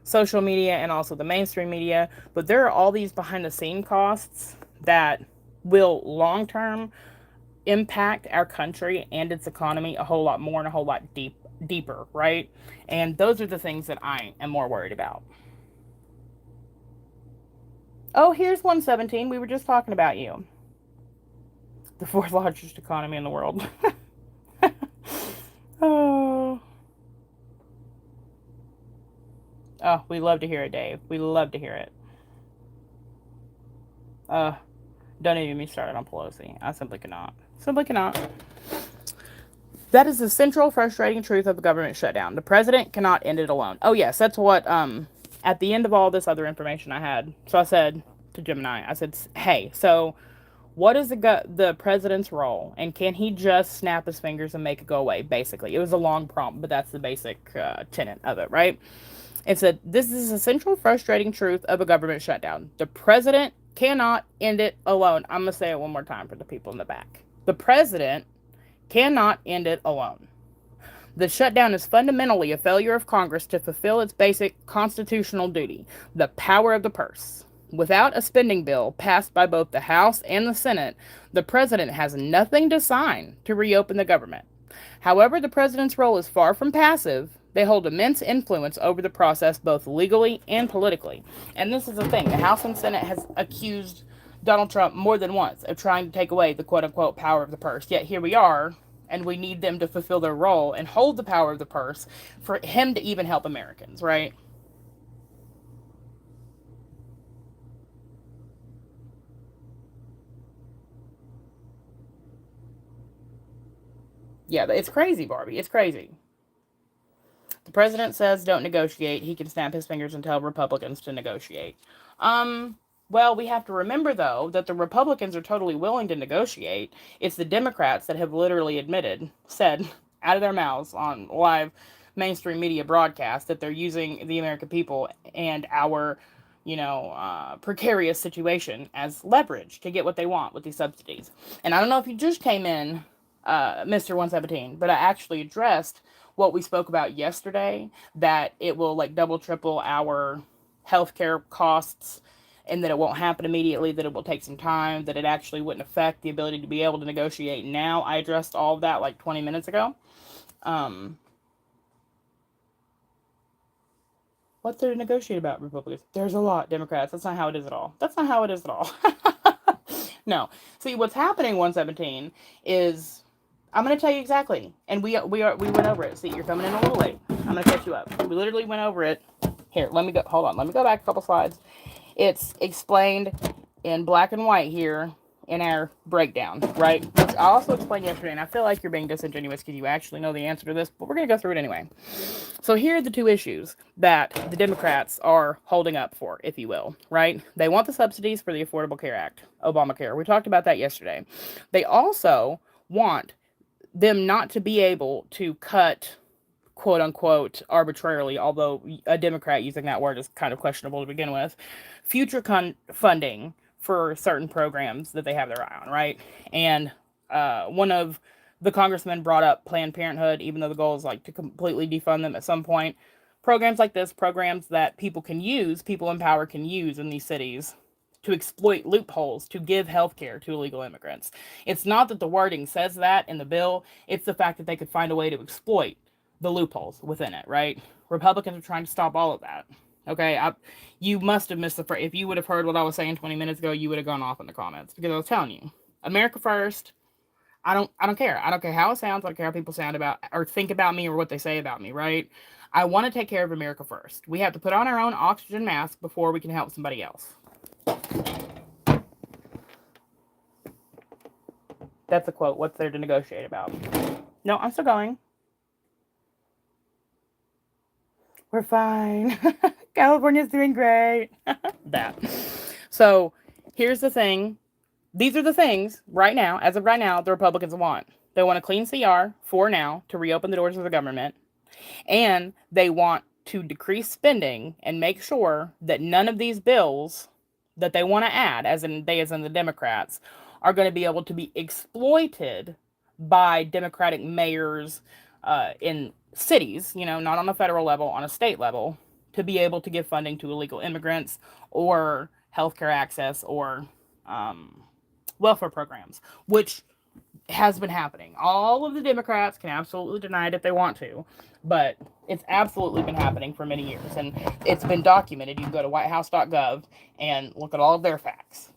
social media and also the mainstream media, but there are all these behind the scene costs that will long term impact our country and its economy a whole lot more and a whole lot deeper, right? And those are the things that I am more worried about. Oh, here's 117. We were just talking about you. The fourth largest economy in the world. Oh. Oh, we love to hear it, Dave. We love to hear it. Uh, don't even get me started on Pelosi. I simply cannot. Simply cannot. That is the central frustrating truth of the government shutdown. The president cannot end it alone. Oh yes, that's what at the end of all this other information I had. So I said to Gemini, I said, "Hey, so what is the president's role, and can he just snap his fingers and make it go away?" Basically, it was a long prompt, but that's the basic tenet of it, right? It said, "This is the central frustrating truth of a government shutdown. The president cannot end it alone." I'm gonna say it one more time for the people in the back. The president cannot end it alone. The shutdown is fundamentally a failure of Congress to fulfill its basic constitutional duty, the power of the purse. Without a spending bill passed by both the House and the Senate, the president has nothing to sign to reopen the government. However, the president's role is far from passive. They hold immense influence over the process, both legally and politically. And this is the thing: the House and Senate has accused Donald Trump more than once of trying to take away the quote unquote power of the purse. Yet here we are, and we need them to fulfill their role and hold the power of the purse for him to even help Americans, right? Yeah, it's crazy, Barbie. It's crazy. The president says don't negotiate. He can snap his fingers and tell Republicans to negotiate. Well, we have to remember, though, that the Republicans are totally willing to negotiate. It's the Democrats that have literally said out of their mouths on live mainstream media broadcasts that they're using the American people and our, precarious situation as leverage to get what they want with these subsidies. And I don't know if you just came in, Mr. 117, but I actually addressed what we spoke about yesterday, that it will like double, triple our healthcare costs, and that it won't happen immediately, that it will take some time, that it actually wouldn't affect the ability to be able to negotiate now. I addressed all of that like 20 minutes ago. Um, what to negotiate about, Republicans? There's a lot, Democrats. That's not how it is at all. That's not how it is at all. No. See, what's happening, 117, is I'm going to tell you exactly. And we went over it. See, you're coming in a little late. I'm going to catch you up. We literally went over it. Here, let me go. Hold on. Let me go back a couple slides. It's explained in black and white here in our breakdown, right? Which I also explained yesterday, and I feel like you're being disingenuous because you actually know the answer to this, but we're going to go through it anyway. So here are the two issues that the Democrats are holding up for, if you will, right? They want the subsidies for the Affordable Care Act, Obamacare. We talked about that yesterday. They also want them not to be able to cut, quote unquote, arbitrarily, although a Democrat using that word is kind of questionable to begin with, future funding for certain programs that they have their eye on, right? And one of the congressmen brought up Planned Parenthood, even though the goal is like to completely defund them at some point. Programs like this, programs that people in power can use in these cities to exploit loopholes to give health care to illegal immigrants. It's not that the wording says that in the bill, it's the fact that they could find a way to exploit the loopholes within it, right? Republicans are trying to stop all of that. Okay, you must have missed if you would have heard what I was saying 20 minutes ago, you would have gone off in the comments because I was telling you, America first. I don't care. I don't care how it sounds. I don't care how people sound about or think about me or what they say about me, right? I want to take care of America first. We have to put on our own oxygen mask before we can help somebody else. That's a quote. What's there to negotiate about? No, I'm still going. We're fine. California's doing great. That. So here's the thing. These are the things right now, as of right now, the Republicans want. They want a clean CR for now to reopen the doors of the government. And they want to decrease spending and make sure that none of these bills that they want to add, as in the Democrats, are going to be able to be exploited by Democratic mayors in cities, not on a federal level, on a state level, to be able to give funding to illegal immigrants or healthcare access or um, welfare programs, which has been happening. All of the Democrats can absolutely deny it if they want to, but it's absolutely been happening for many years, and it's been documented. You can go to whitehouse.gov and look at all of their facts.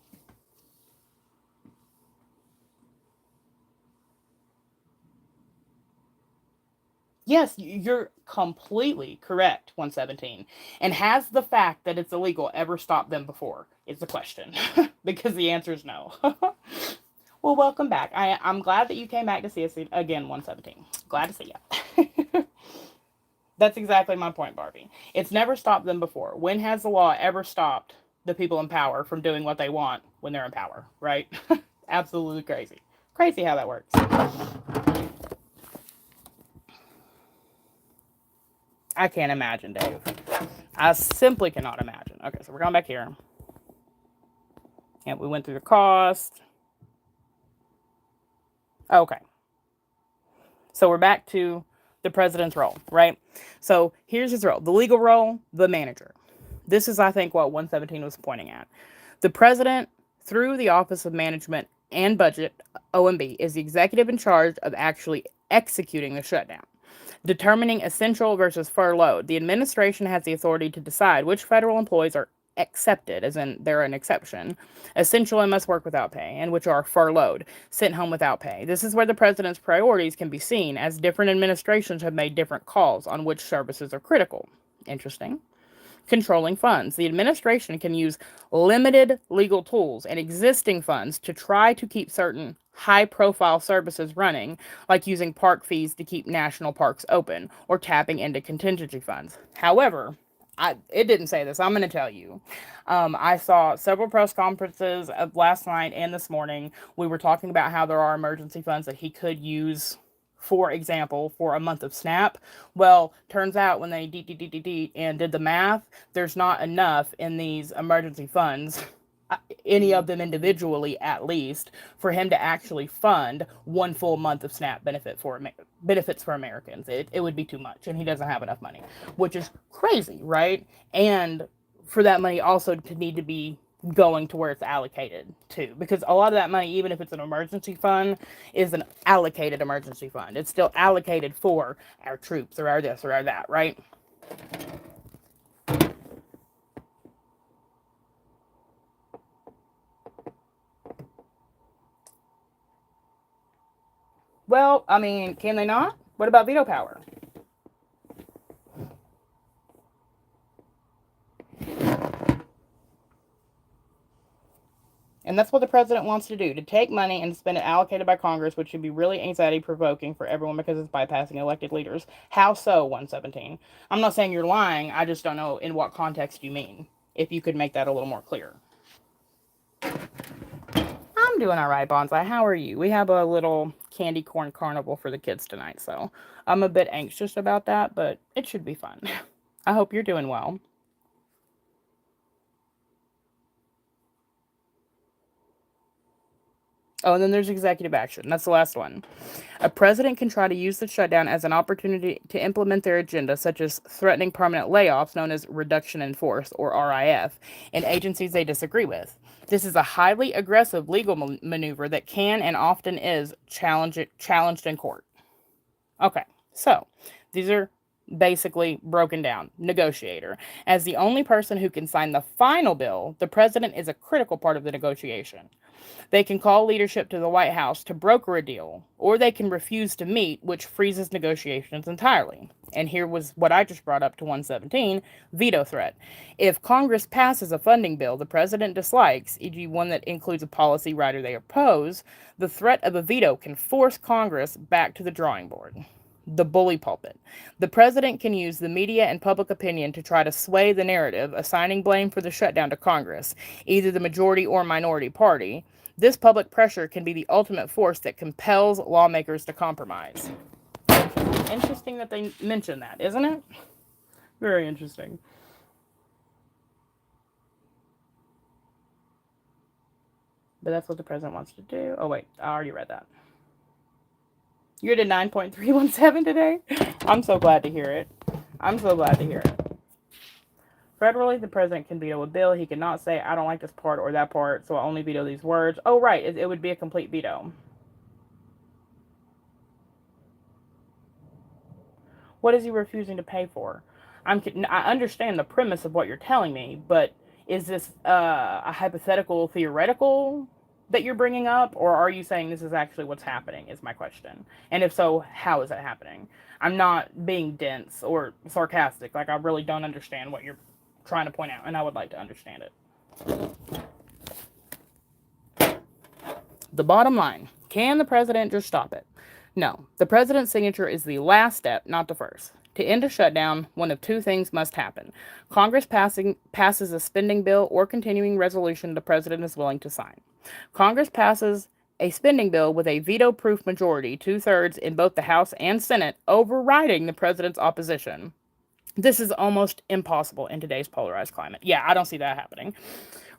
Yes, you're completely correct, 117. And has the fact that it's illegal ever stopped them before? Is the question. Because the answer is no. Well, welcome back. I'm glad that you came back to see us again, 117. Glad to see you. That's exactly my point, Barbie. It's never stopped them before. When has the law ever stopped the people in power from doing what they want when they're in power, right? Absolutely crazy. Crazy how that works. I can't imagine, Dave. I simply cannot imagine. Okay, so we're going back here. And we went through the cost. Okay. So we're back to the president's role, right? So here's his role. The legal role, the manager. This is, I think, what 117 was pointing at. The president, through the Office of Management and Budget, OMB, is the executive in charge of actually executing the shutdown. Determining essential versus furloughed. The administration has the authority to decide which federal employees are accepted, as in they're an exception, essential and must work without pay, and which are furloughed, sent home without pay. This is where the president's priorities can be seen, as different administrations have made different calls on which services are critical. Interesting. Controlling funds. The administration can use limited legal tools and existing funds to try to keep certain high profile services running, like using park fees to keep national parks open or tapping into contingency funds. However, it didn't say this. I'm going to tell you. I saw several press conferences of last night and this morning. We were talking about how there are emergency funds that he could use, for example, for a month of SNAP. Well, turns out when they and did the math, there's not enough in these emergency funds, any of them individually at least, for him to actually fund one full month of SNAP benefits for Americans. It would be too much, and he doesn't have enough money, which is crazy, right? And for that money also to need to be going to where it's allocated to, because a lot of that money, even if it's an emergency fund, is an allocated emergency fund. It's still allocated for our troops or our this or our that, right? Well, I mean, can they not? What about veto power? And that's what the president wants to do, to take money and spend it allocated by Congress, which should be really anxiety provoking for everyone because it's bypassing elected leaders. How so, 117? I'm not saying you're lying. I just don't know in what context you mean. If you could make that a little more clear. I'm doing all right, Bonsai. How are you? We have a little candy corn carnival for the kids tonight, so I'm a bit anxious about that, but it should be fun. I hope you're doing well. Oh, and then there's executive action. That's the last one. A president can try to use the shutdown as an opportunity to implement their agenda, such as threatening permanent layoffs, known as reduction in force, or RIF, in agencies they disagree with. This is a highly aggressive legal maneuver that can and often is challenged in court. Okay, so these are basically broken down, negotiator. As the only person who can sign the final bill, the president is a critical part of the negotiation. They can call leadership to the White House to broker a deal, or they can refuse to meet, which freezes negotiations entirely. And here was what I just brought up to 117, veto threat. If Congress passes a funding bill the president dislikes, e.g., one that includes a policy rider they oppose, the threat of a veto can force Congress back to the drawing board. The bully pulpit. The president can use the media and public opinion to try to sway the narrative, assigning blame for the shutdown to Congress, either the majority or minority party. This public pressure can be the ultimate force that compels lawmakers to compromise. Interesting that they mention that, isn't it? Very interesting. But that's what the president wants to do. Oh, wait, I already read that. You're at 9.317 today? I'm so glad to hear it. I'm so glad to hear it. Federally, the president can veto a bill. He cannot say, I don't like this part or that part, so I only veto these words. Oh, right, it would be a complete veto. What is he refusing to pay for? I understand the premise of what you're telling me, but is this a hypothetical, theoretical that you're bringing up, or are you saying this is actually what's happening? Is my question. And if so, how is it happening? I'm not being dense or sarcastic. Like, I really don't understand what you're trying to point out, and I would like to understand it. The bottom line, can the president just stop it? No. The president's signature is the last step, not the first. To end a shutdown, one of two things must happen. Congress passes a spending bill or continuing resolution the president is willing to sign. Congress passes a spending bill with a veto-proof majority, 2/3 in both the House and Senate, overriding the president's opposition. This is almost impossible in today's polarized climate. Yeah, I don't see that happening.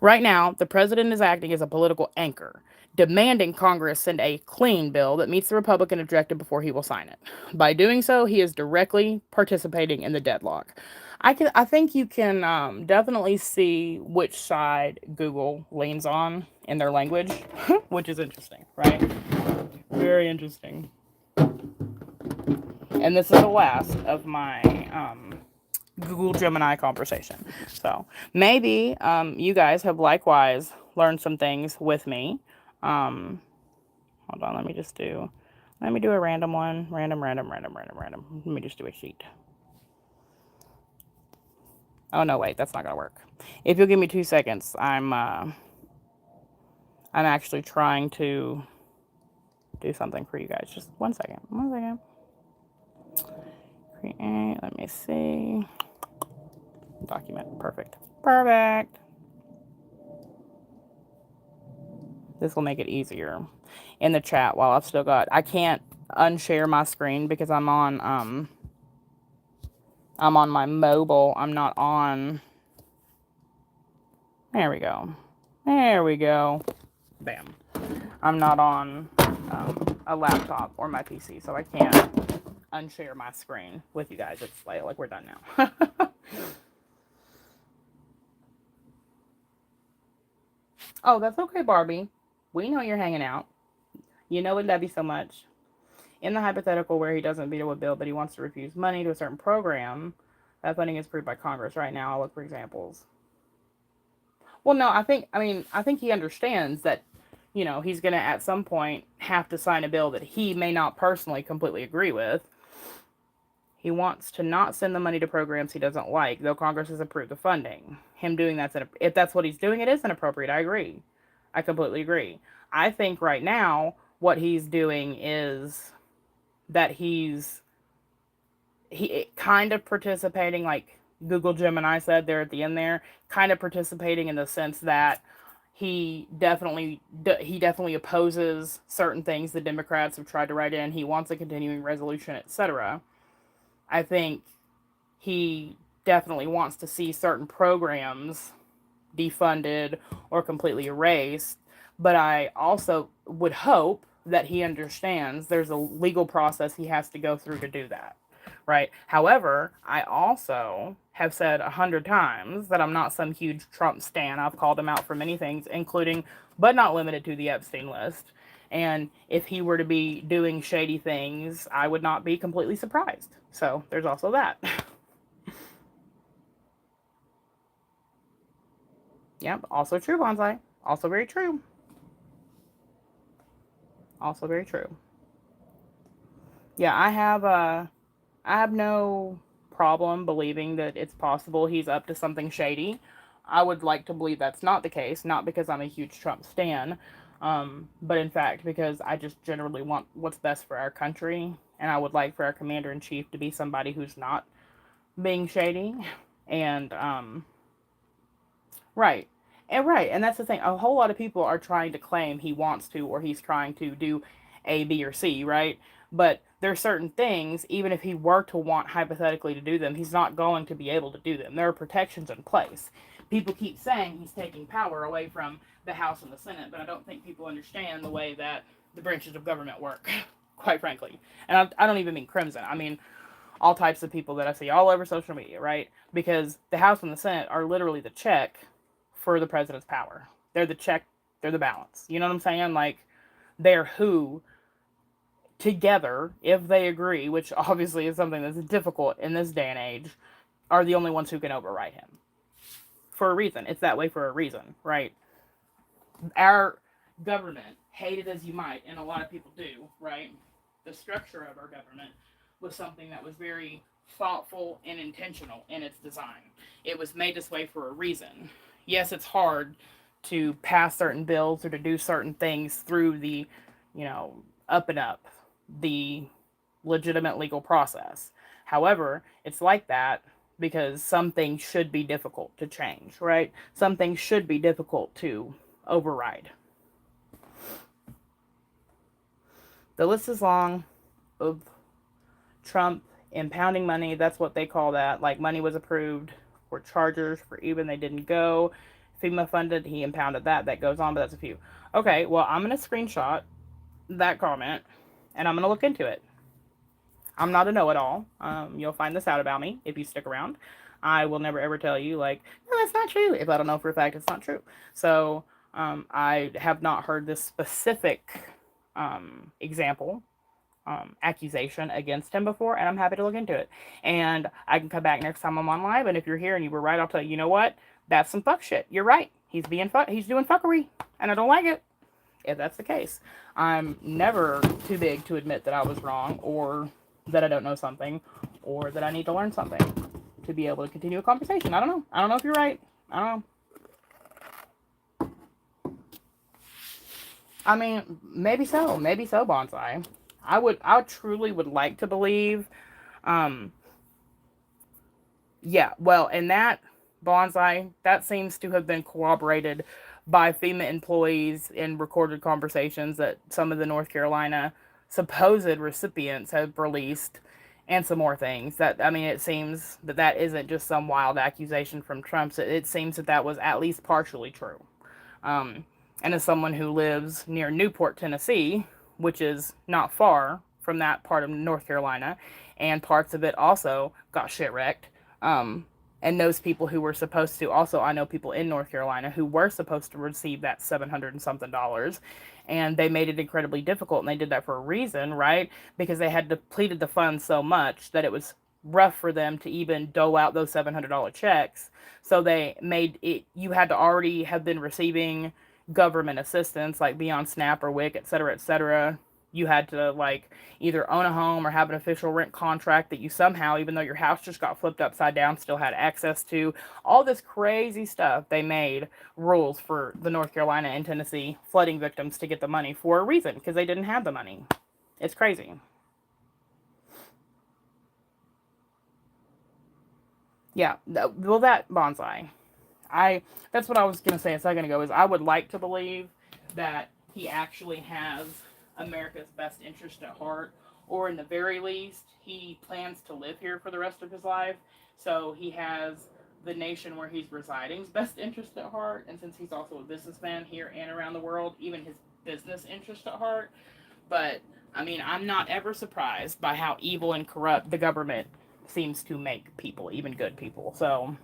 Right now, the president is acting as a political anchor, demanding Congress send a clean bill that meets the Republican objective before he will sign it. By doing so, he is directly participating in the deadlock. I think you can definitely see which side Google leans on in their language, which is interesting, right? Very interesting. And this is the last of my Google Gemini conversation. So maybe you guys have likewise learned some things with me. Hold on, let me do a random one. Random. Let me just do a sheet. Oh no, wait, that's not gonna work. If you'll give me 2 seconds, I'm actually trying to do something for you guys. Just 1 second. 1 second. Create. Let me see. Document. Perfect. This will make it easier in the chat while I've still got. I can't unshare my screen because I'm on my mobile. I'm not on. There we go. Bam. I'm not on a laptop or my PC, so I can't unshare my screen with you guys. It's like we're done now. Oh, that's okay, Barbie. We know you're hanging out. You know we love you so much. In the hypothetical where he doesn't veto a bill, but he wants to refuse money to a certain program, that funding is approved by Congress. Right now, I'll look for examples. Well, no, I think he understands that, he's going to at some point have to sign a bill that he may not personally completely agree with. He wants to not send the money to programs he doesn't like, though Congress has approved the funding. Him doing if that's what he's doing, it is inappropriate. I agree. I completely agree. I think right now what he's doing is that he kind of participating, like Google Gemini said there at the end there, kind of participating in the sense that he definitely opposes certain things the Democrats have tried to write in. He wants a continuing resolution, etc. I think he definitely wants to see certain programs defunded or completely erased, but I also would hope that he understands there's a legal process he has to go through to do that, right? However, I also have said 100 times that I'm not some huge Trump stan. I've called him out for many things, including, but not limited to, the Epstein list. And if he were to be doing shady things, I would not be completely surprised. So there's also that. Yep, also true, Bonsai. Also very true. Also very true. Yeah, I have no problem believing that it's possible he's up to something shady. I would like to believe that's not the case, not because I'm a huge Trump stan, but in fact because I just generally want what's best for our country, and I would like for our commander in chief to be somebody who's not being shady. And right. And that's the thing. A whole lot of people are trying to claim he wants to or he's trying to do A, B, or C, right? But there are certain things, even if he were to want hypothetically to do them, he's not going to be able to do them. There are protections in place. People keep saying he's taking power away from the House and the Senate, but I don't think people understand the way that the branches of government work, quite frankly. And I don't even mean Crimson. I mean all types of people that I see all over social media, right? Because the House and the Senate are literally the check for the president's power. They're the check, they're the balance. You know what I'm saying? Like, they're who, together, if they agree, which obviously is something that's difficult in this day and age, are the only ones who can override him. For a reason. It's that way for a reason, right? Our government, hate it as you might, and a lot of people do, right? The structure of our government was something that was very thoughtful and intentional in its design. It was made this way for a reason. Yes, it's hard to pass certain bills or to do certain things through the, you know, up and up, the legitimate legal process. However, it's like that because some things should be difficult to change, right? Some things should be difficult to override. The list is long of Trump impounding money. That's what they call that. Like, money was approved for chargers for even they didn't go. FEMA funded, he impounded that. That goes on, but that's a few. Okay, well, I'm going to screenshot that comment and I'm going to look into it. I'm not a know-it-all. You'll find this out about me if you stick around. I will never ever tell you, like, no, that's not true, if I don't know for a fact it's not true. So I have not heard this specific example, accusation against him before, and I'm happy to look into it. And I can come back next time I'm on live, and if you're here and you were right, I'll tell you, you know what? That's some fuck shit. You're right. He's doing fuckery, and I don't like it. If that's the case, I'm never too big to admit that I was wrong, or that I don't know something, or that I need to learn something to be able to continue a conversation. I don't know. I don't know if you're right. I don't know. I mean, maybe so. Maybe so, Bonsai. I truly would like to believe, um, yeah, well, and that, Bonsai, that seems to have been corroborated by FEMA employees in recorded conversations that some of the North Carolina supposed recipients have released, and some more things. That, I mean, it seems that that isn't just some wild accusation from Trump. It seems that that was at least partially true. Um, and as someone who lives near Newport, Tennessee, which is not far from that part of North Carolina, and parts of it also got shit wrecked. And those people who were supposed to, also, I know people in North Carolina who were supposed to receive that 700 and something dollars, and they made it incredibly difficult, and they did that for a reason, right? Because they had depleted the funds so much that it was rough for them to even dole out those $700 checks. So they made it, you had to already have been receiving government assistance, like Beyond SNAP or WIC, et cetera, et cetera. You had to, like, either own a home or have an official rent contract that you somehow, even though your house just got flipped upside down, still had access to. All this crazy stuff. They made rules for the North Carolina and Tennessee flooding victims to get the money for a reason, because they didn't have the money. It's crazy. Yeah, well, that Bonsai. That's what I was gonna say a second ago. Is I would like to believe that he actually has America's best interest at heart, or in the very least, he plans to live here for the rest of his life. So he has the nation where he's residing's best interest at heart, and since he's also a businessman here and around the world, even his business interest at heart. But I mean, I'm not ever surprised by how evil and corrupt the government seems to make people, even good people. So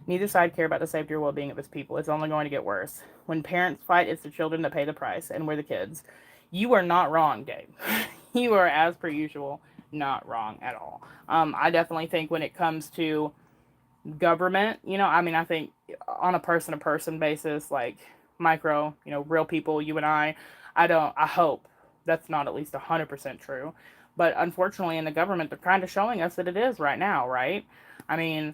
Neither side care about the safety or well-being of its people. It's only going to get worse. When parents fight, it's the children that pay the price, and we're the kids. You are not wrong, Dave. You are, as per usual, not wrong at all. I definitely think when it comes to government, I mean, I think on a person-to-person basis, like micro, real people, you and I hope that's not at least 100% true. But unfortunately, in the government, they're kind of showing us that it is right now, right? I mean,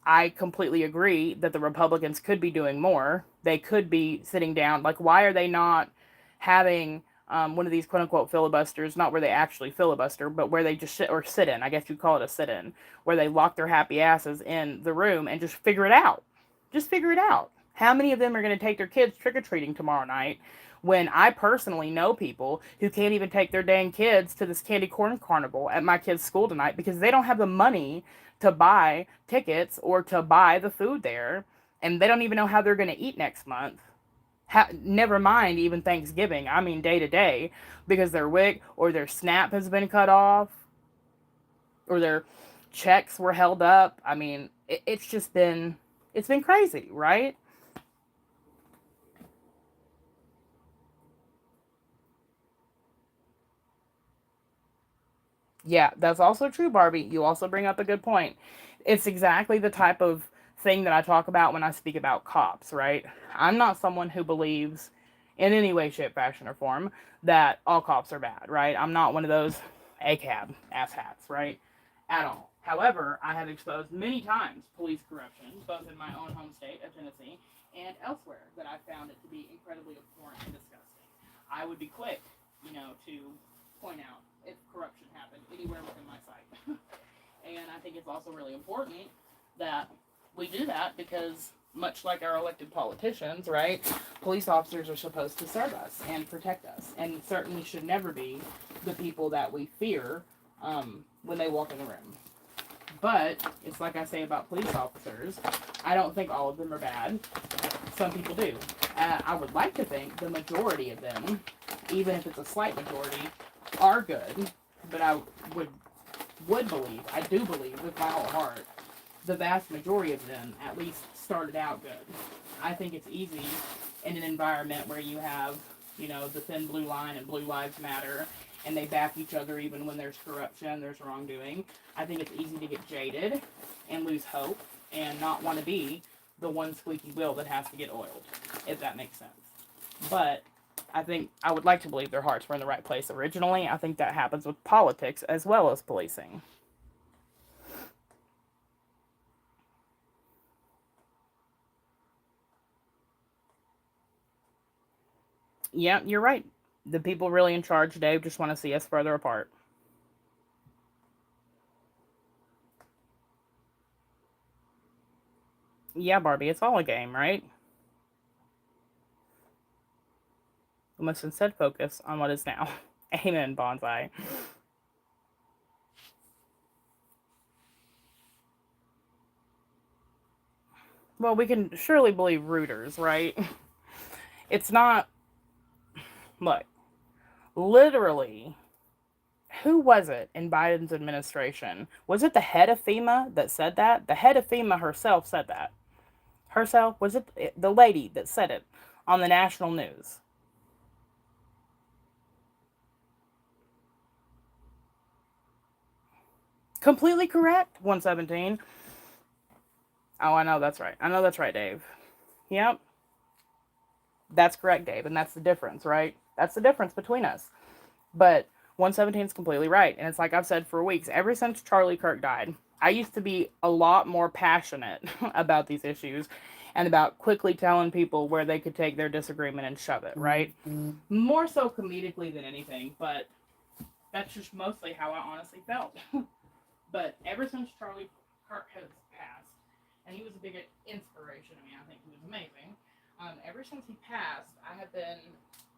I completely agree that the Republicans could be doing more. They could be sitting down. Like, why are they not having one of these quote unquote filibusters, not where they actually filibuster, but where they just sit in? I guess you'd call it a sit in, where they lock their happy asses in the room and just figure it out. Just figure it out. How many of them are going to take their kids trick or treating tomorrow night? When I personally know people who can't even take their dang kids to this candy corn carnival at my kid's school tonight because they don't have the money to buy tickets or to buy the food there, and they don't even know how they're going to eat next month. Never mind even Thanksgiving. I mean day to day, because their WIC or their SNAP has been cut off, or their checks were held up. I mean, it's been crazy, right? Yeah, that's also true, Barbie. You also bring up a good point. It's exactly the type of thing that I talk about when I speak about cops, right? I'm not someone who believes in any way, shape, fashion, or form that all cops are bad, right? I'm not one of those ACAB asshats, right? At all. However, I have exposed many times police corruption, both in my own home state of Tennessee and elsewhere, that I found it to be incredibly abhorrent and disgusting. I would be quick, to point out if corruption happened anywhere within my sight. And I think it's also really important that we do that because, much like our elected politicians, right, police officers are supposed to serve us and protect us, and certainly should never be the people that we fear when they walk in the room. But it's like I say about police officers, I don't think all of them are bad. Some people do. I would like to think the majority of them, even if it's a slight majority, are good. But I would believe, I do believe with my whole heart, the vast majority of them at least started out good. I think it's easy in an environment where you have, the thin blue line and Blue Lives Matter, and they back each other even when there's corruption, there's wrongdoing. I think it's easy to get jaded and lose hope and not want to be the one squeaky wheel that has to get oiled, if that makes sense. But I think I would like to believe their hearts were in the right place originally. I think that happens with politics as well as policing. Yeah, you're right. The people really in charge, Dave, just want to see us further apart. Yeah, Barbie, it's all a game, right? We must instead focus on what is now. Amen, Bonsai. Well, we can surely believe rooters, right? It's not. Look, literally, who was it in Biden's administration? Was it the head of FEMA that said that? The head of FEMA herself said that. Herself? Was it the lady that said it on the national news? Completely correct. 117. Oh, I know that's right. I know that's right, Dave. Yep. That's correct, Dave. And that's the difference, right? That's the difference between us. But 117 is completely right. And it's like I've said for weeks, ever since Charlie Kirk died, I used to be a lot more passionate about these issues and about quickly telling people where they could take their disagreement and shove it, right? Mm-hmm. More so comedically than anything, but that's just mostly how I honestly felt. But ever since Charlie Kirk has passed, and he was a big inspiration. I mean, I think he was amazing. Ever since he passed, I have been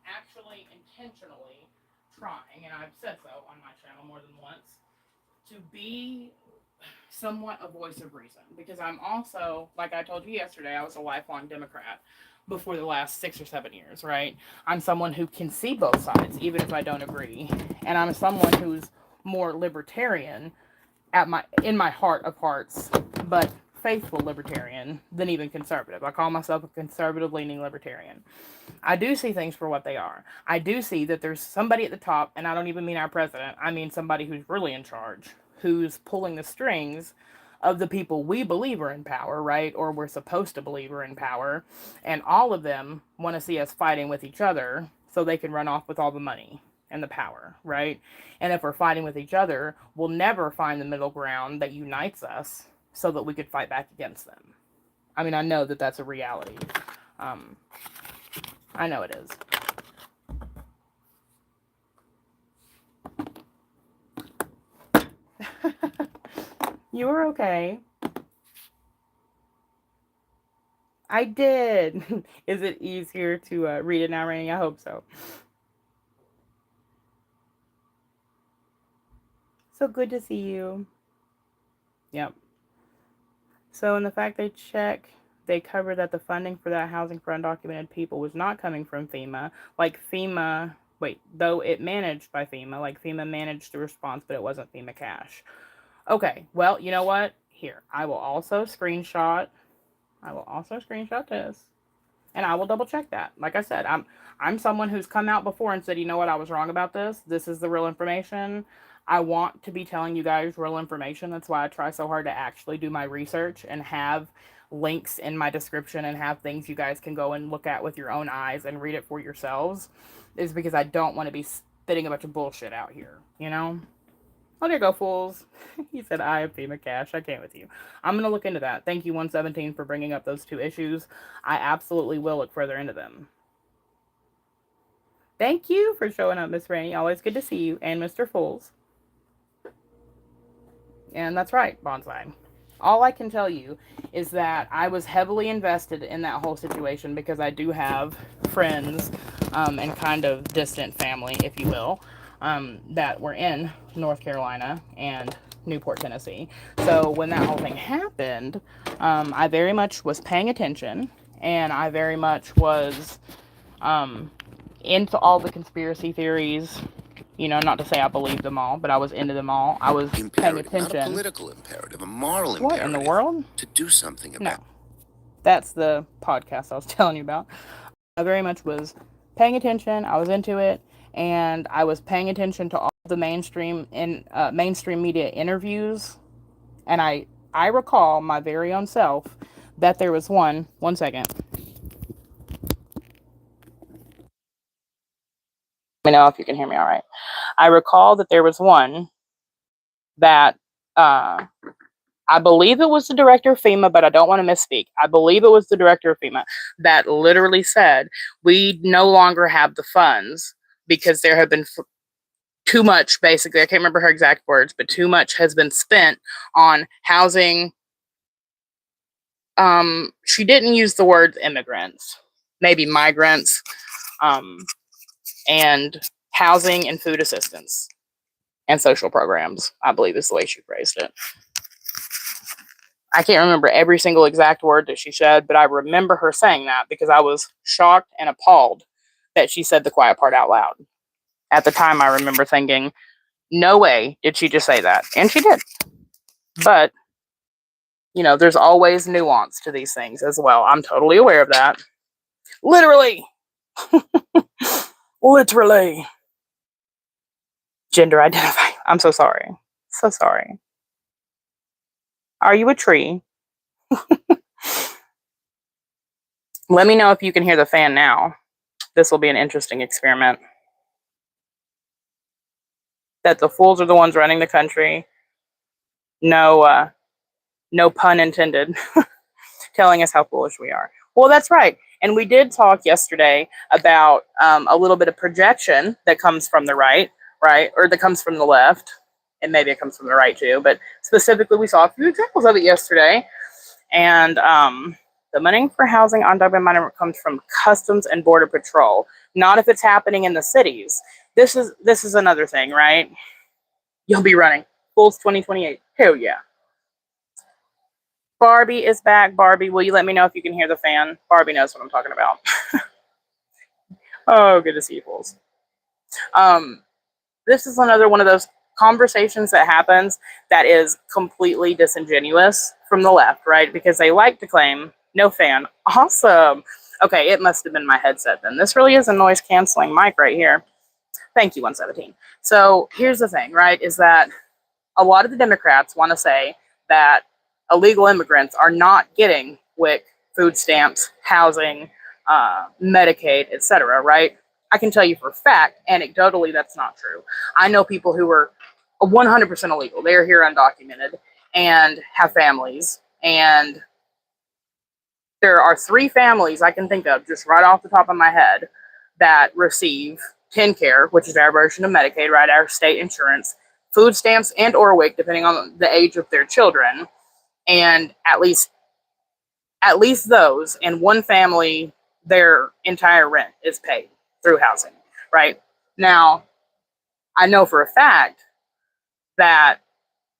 actually intentionally trying, and I've said so on my channel more than once, to be somewhat a voice of reason. Because I'm also, like I told you yesterday, I was a lifelong Democrat before the last 6 or 7 years, right? I'm someone who can see both sides, even if I don't agree. And I'm someone who's more libertarian in my heart of hearts, but faithful libertarian than even conservative. I call myself a conservative leaning libertarian. I do see things for what they are. I do see that there's somebody at the top, and I don't even mean our president, I mean somebody who's really in charge, who's pulling the strings of the people we believe are in power, right? Or we're supposed to believe are in power. And all of them want to see us fighting with each other so they can run off with all the money and the power, right? And if we're fighting with each other, we'll never find the middle ground that unites us so that we could fight back against them. I mean, I know that that's a reality. Um, I know it is. You were okay. I did. Is it easier to read it now, Rainy? I hope so. So good to see you. Yep. So, in the fact they covered that the funding for that housing for undocumented people was not coming from FEMA. Like though it managed by FEMA, like FEMA managed the response, but it wasn't FEMA cash. Okay, well, you know what? Here, I will also screenshot this, and I will double check that. Like I said, I'm someone who's come out before and said, you know what, I was wrong about this. This is the real information. I want to be telling you guys real information. That's why I try so hard to actually do my research and have links in my description and have things you guys can go and look at with your own eyes and read it for yourselves. Is because I don't want to be spitting a bunch of bullshit out here, you know? Oh, there you go, fools. He said, I have FEMA cash. I can't with you. I'm going to look into that. Thank you, 117, for bringing up those two issues. I absolutely will look further into them. Thank you for showing up, Miss Rainey. Always good to see you. And Mr. Fools. And that's right, Bonsai. All I can tell you is that I was heavily invested in that whole situation because I do have friends and kind of distant family, if you will, that were in North Carolina and Newport, Tennessee. So when that whole thing happened, I very much was paying attention, and I very much was into all the conspiracy theories. You know, not to say I believed them all, but I was into them all. I was paying attention. Not a political imperative, a moral What imperative. in the world? To do something about. No, that's the podcast I was telling you about. I very much was paying attention. I was into it, and I was paying attention to all the mainstream media interviews. And I recall my very own self that there was one. 1 second. Let me know if you can hear me all right. I recall that there was one that I believe it was the director of FEMA, but I don't want to misspeak. I believe it was the director of FEMA that literally said, we no longer have the funds because there have been too much, basically. I can't remember her exact words, but too much has been spent on housing. She didn't use the word immigrants, maybe migrants, and housing and food assistance and social programs, I believe is the way she phrased it. I can't remember every single exact word that she said, but I remember her saying that because I was shocked and appalled that she said the quiet part out loud. At the time, I remember thinking, no way did she just say that. And she did. But, you know, there's always nuance to these things as well. I'm totally aware of that. Literally. Literally. Gender identify. I'm so sorry. So sorry. Are you a tree? Let me know if you can hear the fan now. This will be an interesting experiment. That the fools are the ones running the country. No pun intended. Telling us how foolish we are. Well, that's right. And we did talk yesterday about a little bit of projection that comes from the right, or that comes from the left. And maybe it comes from the right too. But specifically, we saw a few examples of it yesterday. And the money for housing on undocumented migrants comes from Customs and Border Patrol, not if it's happening in the cities. This is another thing, right? You'll be running. Fools 2028. Hell yeah. Barbie is back. Barbie, will you let me know if you can hear the fan? Barbie knows what I'm talking about. Oh, good to see you, fools. This is another one of those conversations that happens that is completely disingenuous from the left, right? Because they like to claim, no fan, awesome. Okay, it must have been my headset then. This really is a noise canceling mic right here. Thank you, 117. So here's the thing, right? Is that a lot of the Democrats want to say that illegal immigrants are not getting WIC, food stamps, housing, Medicaid, etc., right? I can tell you for a fact, anecdotally, that's not true. I know people who are 100% illegal. They are here undocumented and have families. And there are 3 families I can think of just right off the top of my head that receive TennCare, which is our version of Medicaid, right? Our state insurance, food stamps, and or WIC, depending on the age of their children. And at least those, and one family, their entire rent is paid through housing, right? Now, I know for a fact that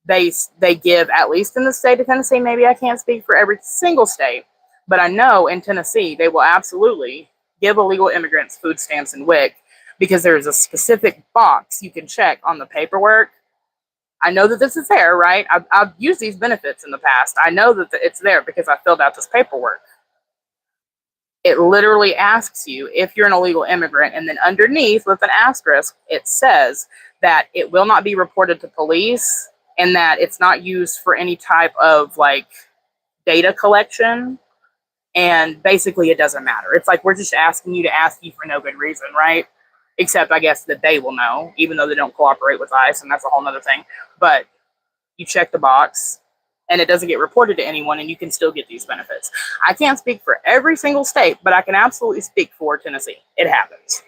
they give, at least in the state of Tennessee, maybe I can't speak for every single state, but I know in Tennessee they will absolutely give illegal immigrants food stamps and WIC because there's a specific box you can check on the paperwork. I know that this is there, right? I've used these benefits in the past. I know that it's there because I filled out this paperwork. It literally asks you if you're an illegal immigrant, and then underneath with an asterisk, it says that it will not be reported to police and that it's not used for any type of like data collection. And basically, it doesn't matter. It's like we're just asking you to ask you for no good reason, right? Except, I guess, that they will know, even though they don't cooperate with ICE, and that's a whole other thing. But you check the box, and it doesn't get reported to anyone, and you can still get these benefits. I can't speak for every single state, but I can absolutely speak for Tennessee. It happens.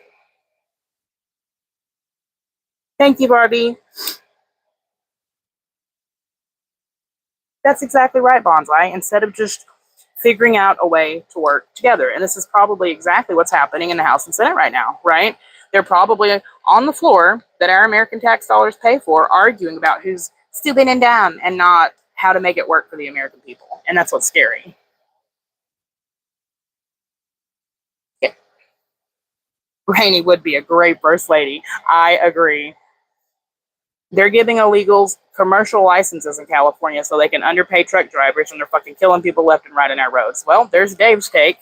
Thank you, Barbie. That's exactly right, Bonsai. Instead of just figuring out a way to work together. And this is probably exactly what's happening in the House and Senate right now, right? They're probably on the floor that our American tax dollars pay for, arguing about who's stupid and dumb and not how to make it work for the American people. And that's what's scary. Yeah. Rainey would be a great first lady. I agree. They're giving illegals commercial licenses in California so they can underpay truck drivers, and they're fucking killing people left and right on our roads. Well, there's Dave's take.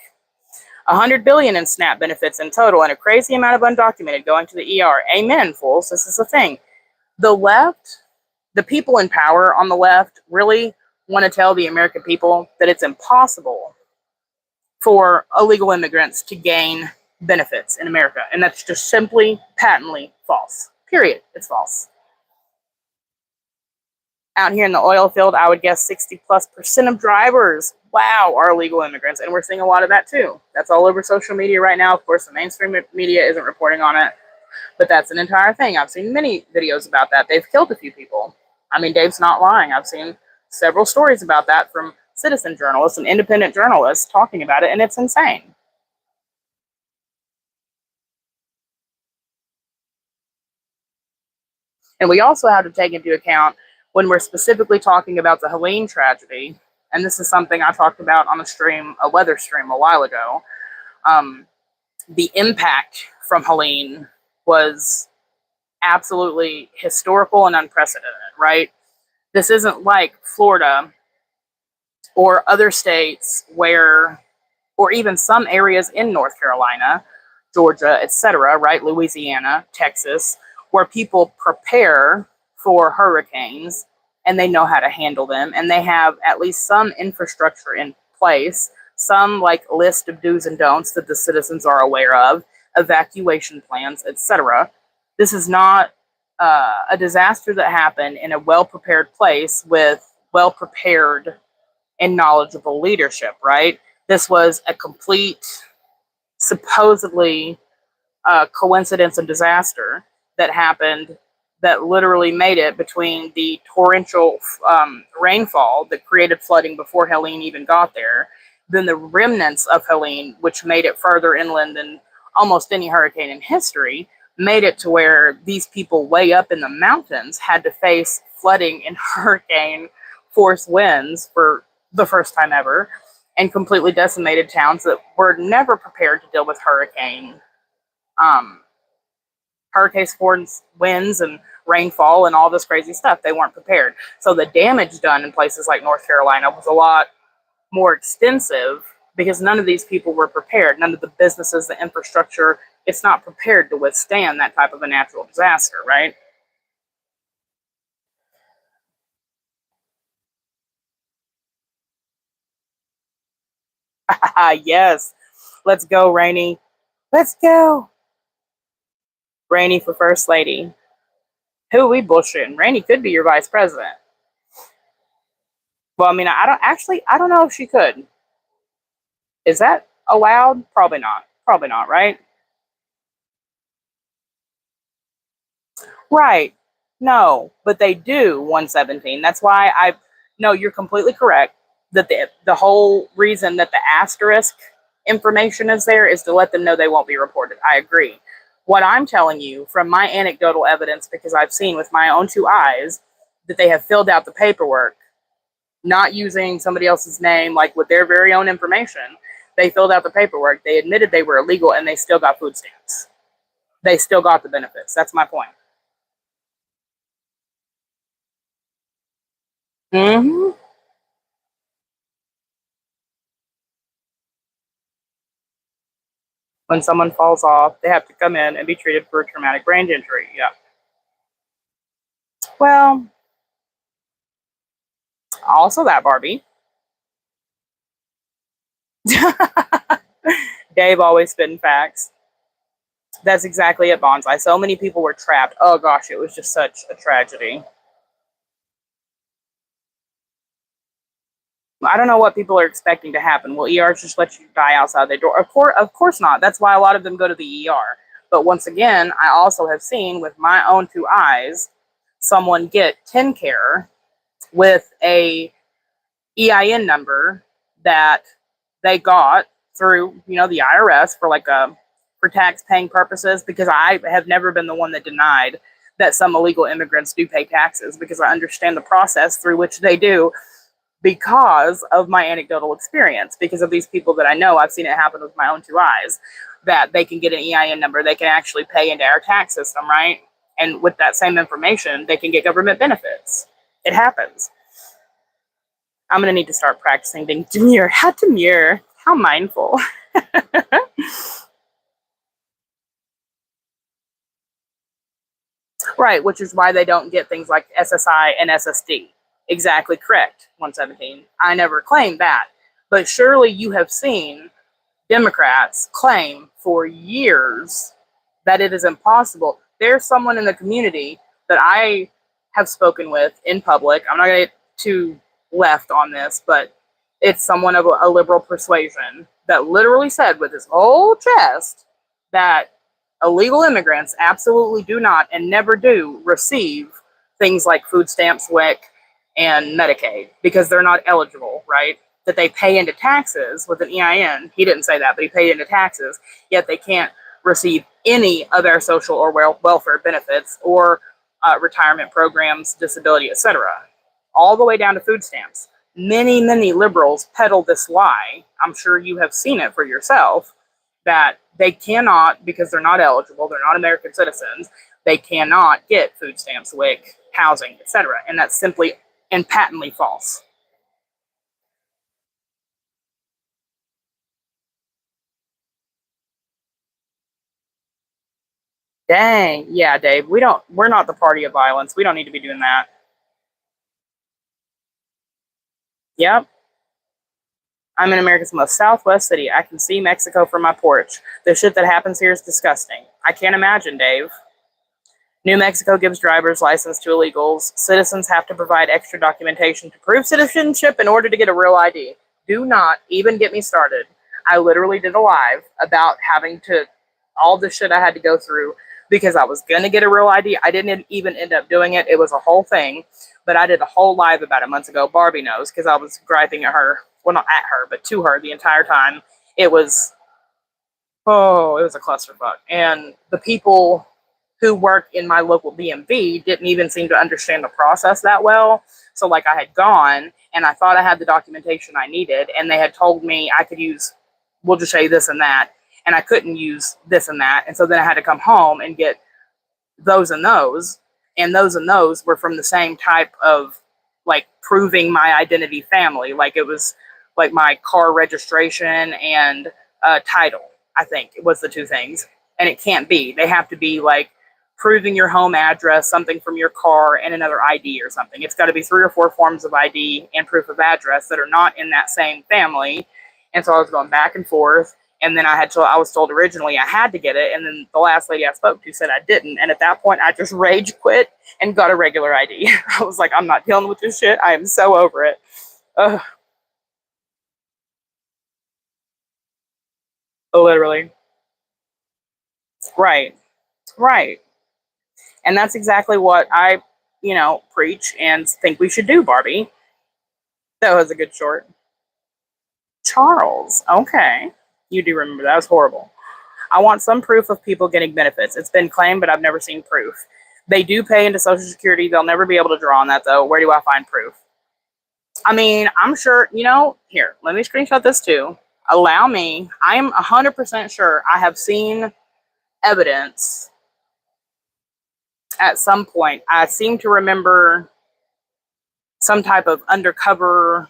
$100 billion in SNAP benefits in total, and a crazy amount of undocumented going to the ER. Amen, fools. This is the thing. The left, the people in power on the left, really want to tell the American people that it's impossible for illegal immigrants to gain benefits in America, and that's just simply patently false. Period. It's false. Out here in the oil field, I would guess 60+% of drivers, wow, are illegal immigrants. And we're seeing a lot of that too. That's all over social media right now. Of course, the mainstream media isn't reporting on it, but that's an entire thing. I've seen many videos about that. They've killed a few people. I mean, Dave's not lying. I've seen several stories about that from citizen journalists and independent journalists talking about it, and it's insane. And we also have to take into account when we're specifically talking about the Helene tragedy, and this is something I talked about on a weather stream a while ago, the impact from Helene was absolutely historical and unprecedented, right? This isn't like Florida or other states where, or even some areas in North Carolina, Georgia, etc., right? Louisiana, Texas, where people prepare for hurricanes and they know how to handle them, and they have at least some infrastructure in place, some like list of do's and don'ts that the citizens are aware of, evacuation plans, etc. This is not a disaster that happened in a well-prepared place with well-prepared and knowledgeable leadership, right? This was a complete, supposedly, coincidence and disaster that happened that literally made it between the torrential rainfall that created flooding before Helene even got there, then the remnants of Helene, which made it further inland than almost any hurricane in history, made it to where these people way up in the mountains had to face flooding and hurricane force winds for the first time ever, and completely decimated towns that were never prepared to deal with hurricane force winds and rainfall and all this crazy stuff. They weren't prepared. So the damage done in places like North Carolina was a lot more extensive because none of these people were prepared. None of the businesses, the infrastructure, it's not prepared to withstand that type of a natural disaster, right? Yes. Let's go, Rainey. Let's go. Rainey for First Lady. Who are we bullshitting? Rainey could be your vice president. Well, I mean, I don't know if she could. Is that allowed? Probably not. Probably not, right? Right. No, but they do 117. That's why no, you're completely correct that the whole reason that the asterisk information is there is to let them know they won't be reported. I agree. What I'm telling you from my anecdotal evidence, because I've seen with my own two eyes that they have filled out the paperwork, not using somebody else's name, like with their very own information. They filled out the paperwork. They admitted they were illegal and they still got food stamps. They still got the benefits. That's my point. Mm-hmm. When someone falls off, they have to come in and be treated for a traumatic brain injury. Yeah. Well, also that Barbie. Dave always spitting facts. That's exactly it, Bonsai. So many people were trapped. Oh gosh, it was just such a tragedy. I don't know what people are expecting to happen. Will ERs just let you die outside their door? Of course not. That's why a lot of them go to the ER. But once again, I also have seen with my own two eyes someone get TennCare with a EIN number that they got through, the IRS for for tax paying purposes, because I have never been the one that denied that some illegal immigrants do pay taxes, because I understand the process through which they do, because of my anecdotal experience, because of these people that I know. I've seen it happen with my own two eyes, that they can get an EIN number, they can actually pay into our tax system, right? And with that same information, they can get government benefits. It happens. I'm going to need to start practicing being demure. How demure? How mindful. Right, which is why they don't get things like SSI and SSD. Exactly correct, 117. I never claimed that. But surely you have seen Democrats claim for years that it is impossible. There's someone in the community that I have spoken with in public. I'm not going to get too left on this, but it's someone of a liberal persuasion that literally said with his whole chest that illegal immigrants absolutely do not and never do receive things like food stamps, WIC, and Medicaid, because they're not eligible, right? That they pay into taxes with an EIN. He didn't say that, but he paid into taxes, yet they can't receive any of our social or welfare benefits or retirement programs, disability, etc., all the way down to food stamps. Many, many liberals peddle this lie. I'm sure you have seen it for yourself, that they cannot, because they're not eligible, they're not American citizens, they cannot get food stamps, WIC, housing, etc. And that's simply and patently false. Dang. Yeah, Dave. We're not the party of violence. We don't need to be doing that. Yep. I'm in America's most southwest city. I can see Mexico from my porch. The shit that happens here is disgusting. I can't imagine, Dave. New Mexico gives driver's license to illegals. Citizens have to provide extra documentation to prove citizenship in order to get a real ID. Do not even get me started. I literally did a live about having to, all the shit I had to go through because I was going to get a real ID. I didn't even end up doing it. It was a whole thing. But I did a whole live about it months ago. Barbie knows, because I was griping at her. Well, not at her, but to her the entire time. It was, oh, it was a clusterfuck. And the people who work in my local DMV didn't even seem to understand the process that well. So like, I had gone and I thought I had the documentation I needed, and they had told me I could use, we'll just say this and that, and I couldn't use this and that. And so then I had to come home and get those and those. and those were from the same type of like proving my identity family. Like it was like my car registration and title. I think it was the two things, and it can't be. They have to be like proving your home address, something from your car, and another ID or something. It's got to be 3 or 4 forms of ID and proof of address that are not in that same family. And so I was going back and forth. And then I was told originally I had to get it. And then the last lady I spoke to said I didn't. And at that point, I just rage quit and got a regular ID. I was like, I'm not dealing with this shit. I am so over it. Ugh, literally. Right. Right. And that's exactly what I, preach and think we should do, Barbie. That was a good short. Charles. Okay. You do remember that. Was horrible. I want some proof of people getting benefits. It's been claimed, but I've never seen proof. They do pay into Social Security. They'll never be able to draw on that, though. Where do I find proof? I mean, I'm sure, here, let me screenshot this too. Allow me. I am 100% sure I have seen evidence at some point. I seem to remember some type of undercover,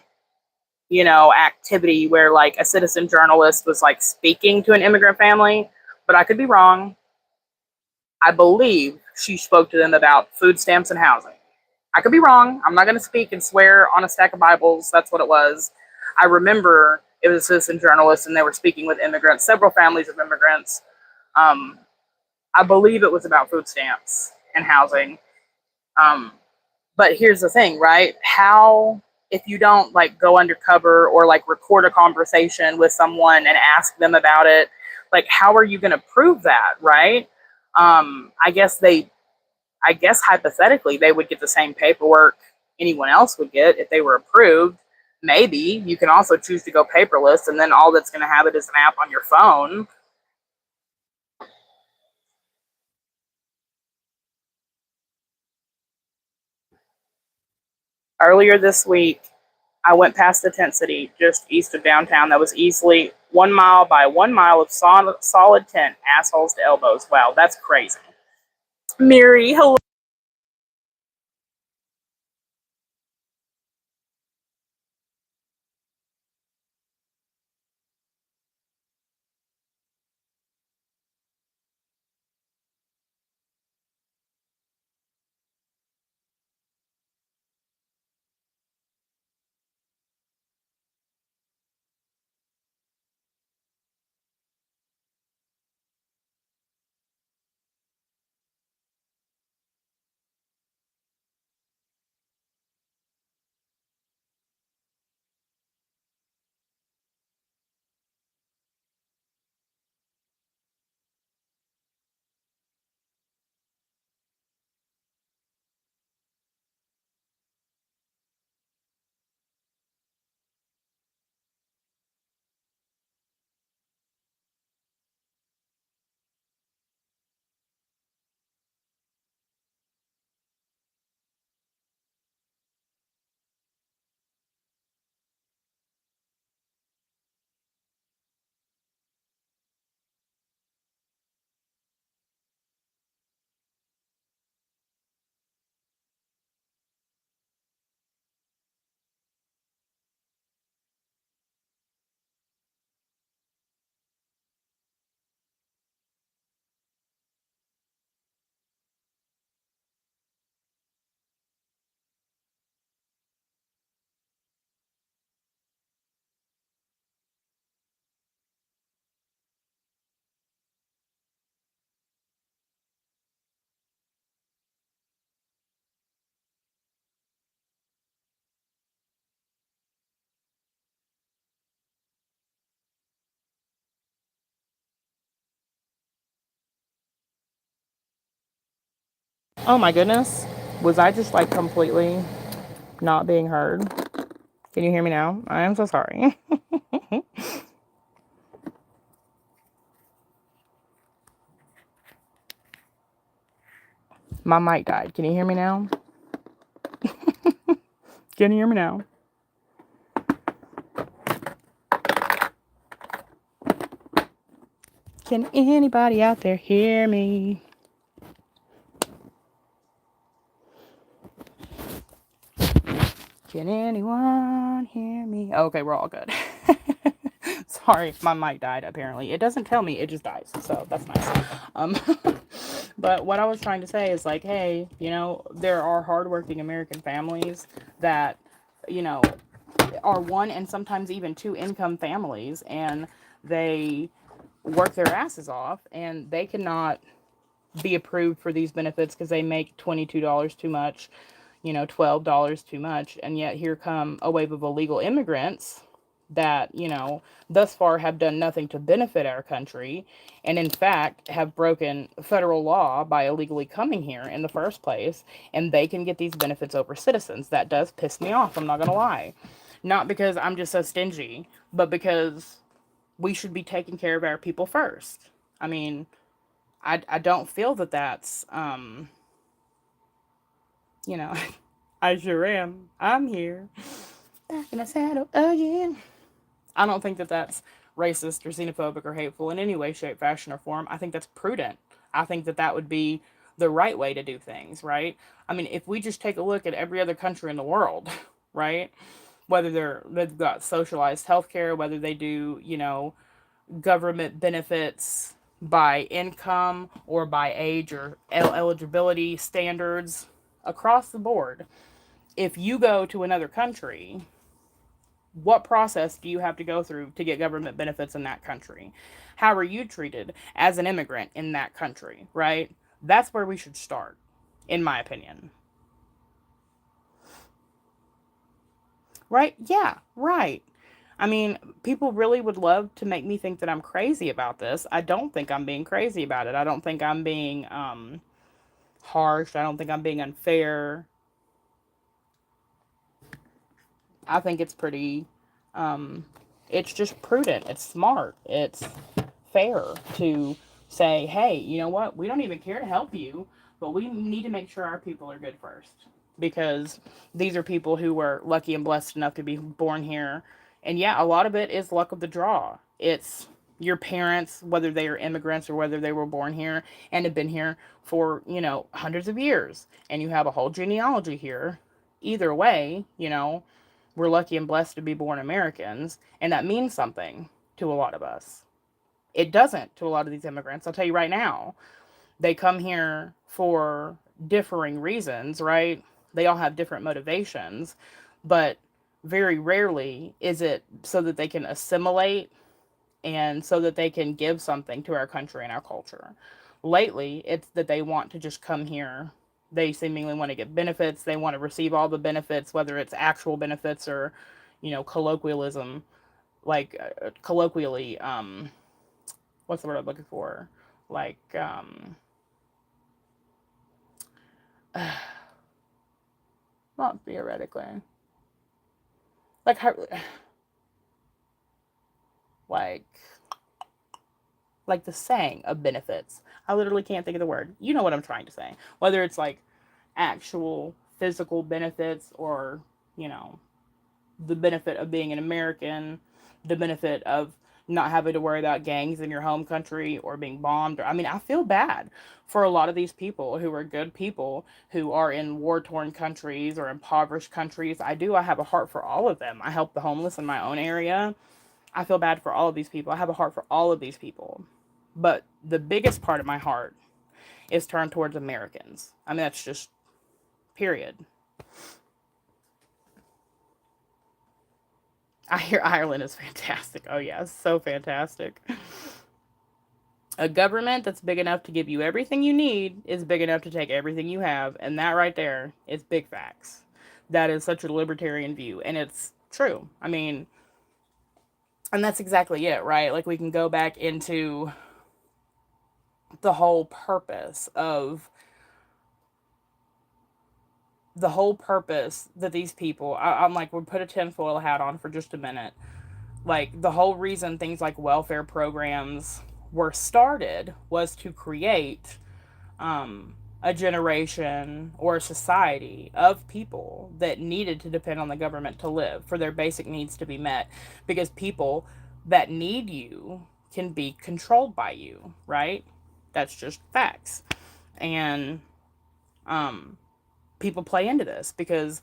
activity where like a citizen journalist was like speaking to an immigrant family, but I could be wrong. I believe she spoke to them about food stamps and housing. I could be wrong. I'm not going to speak and swear on a stack of Bibles. That's what it was. I remember it was a citizen journalist and they were speaking with immigrants, several families of immigrants. Um, I believe it was about food stamps and housing. Um, but here's the thing, right? How, if you don't like go undercover or like record a conversation with someone and ask them about it, like how are you going to prove that, right? I guess I guess hypothetically they would get the same paperwork anyone else would get if they were approved. Maybe you can also choose to go paperless, and then all that's going to have it is an app on your phone. Earlier this week, I went past the tent city just east of downtown that was easily 1 mile by 1 mile of solid tent, assholes to elbows. Wow, that's crazy. Miri, hello. Oh my goodness. Was I just like completely not being heard? Can you hear me now? I am so sorry. My mic died. Can you hear me now? Can you hear me now? Can anybody out there hear me? Can anyone hear me? Okay, we're all good. Sorry, my mic died apparently. It doesn't tell me, it just dies. So that's nice. Um, but what I was trying to say is like, hey, there are hardworking American families that, you know, are one and sometimes even two income families, and they work their asses off, and they cannot be approved for these benefits because they make $22 too much, $12 too much. And yet here come a wave of illegal immigrants that, thus far have done nothing to benefit our country, and in fact have broken federal law by illegally coming here in the first place, and they can get these benefits over citizens. That does piss me off, I'm not going to lie. Not because I'm just so stingy, but because we should be taking care of our people first. I mean, I don't feel that that's, you know, I sure am. I'm here. Back in the saddle again. I don't think that that's racist or xenophobic or hateful in any way, shape, fashion, or form. I think that's prudent. I think that that would be the right way to do things, right? I mean, if we just take a look at every other country in the world, right? Whether they've got socialized healthcare, whether they do, government benefits by income or by age or eligibility standards across the board. If you go to another country, what process do you have to go through to get government benefits in that country? How are you treated as an immigrant in that country, right? That's where we should start, in my opinion. Right? Yeah, right. I mean, people really would love to make me think that I'm crazy about this. I don't think I'm being crazy about it. I don't think I'm being harsh. I don't think I'm being unfair. I think it's pretty, it's just prudent. It's smart. It's fair to say, hey, you know what? We don't even care to help you, but we need to make sure our people are good first. Because these are people who were lucky and blessed enough to be born here. And yeah, a lot of it is luck of the draw. It's your parents, whether they are immigrants or whether they were born here and have been here for, hundreds of years. And you have a whole genealogy here. Either way, we're lucky and blessed to be born Americans. And that means something to a lot of us. It doesn't to a lot of these immigrants. I'll tell you right now, they come here for differing reasons, right? They all have different motivations, but very rarely is it so that they can assimilate and so that they can give something to our country and our culture. Lately, it's that they want to just come here. They seemingly want to get benefits. They want to receive all the benefits, whether it's actual benefits or, colloquialism, like colloquially, what's the word I'm looking for? Like, not theoretically, like how, like, like the saying of benefits. I literally can't think of the word. You know what I'm trying to say. Whether it's like actual physical benefits or, you know, the benefit of being an American, the benefit of not having to worry about gangs in your home country or being bombed. Or, I mean, I feel bad for a lot of these people who are good people who are in war torn countries or impoverished countries. I do. I have a heart for all of them. I help the homeless in my own area. I feel bad for all of these people. I have a heart for all of these people. But the biggest part of my heart is turned towards Americans. I mean, that's just period. I hear Ireland is fantastic. Oh, yeah, so fantastic. A government that's big enough to give you everything you need is big enough to take everything you have. And that right there is big facts. That is such a libertarian view. And it's true. I mean, and that's exactly it, right? Like, we can go back into the whole purpose of that these people, I'm like, we'll put a tinfoil hat on for just a minute. Like, the whole reason things like welfare programs were started was to create a generation or a society of people that needed to depend on the government to live for their basic needs to be met, because people that need you can be controlled by you, right? That's just facts. And people play into this because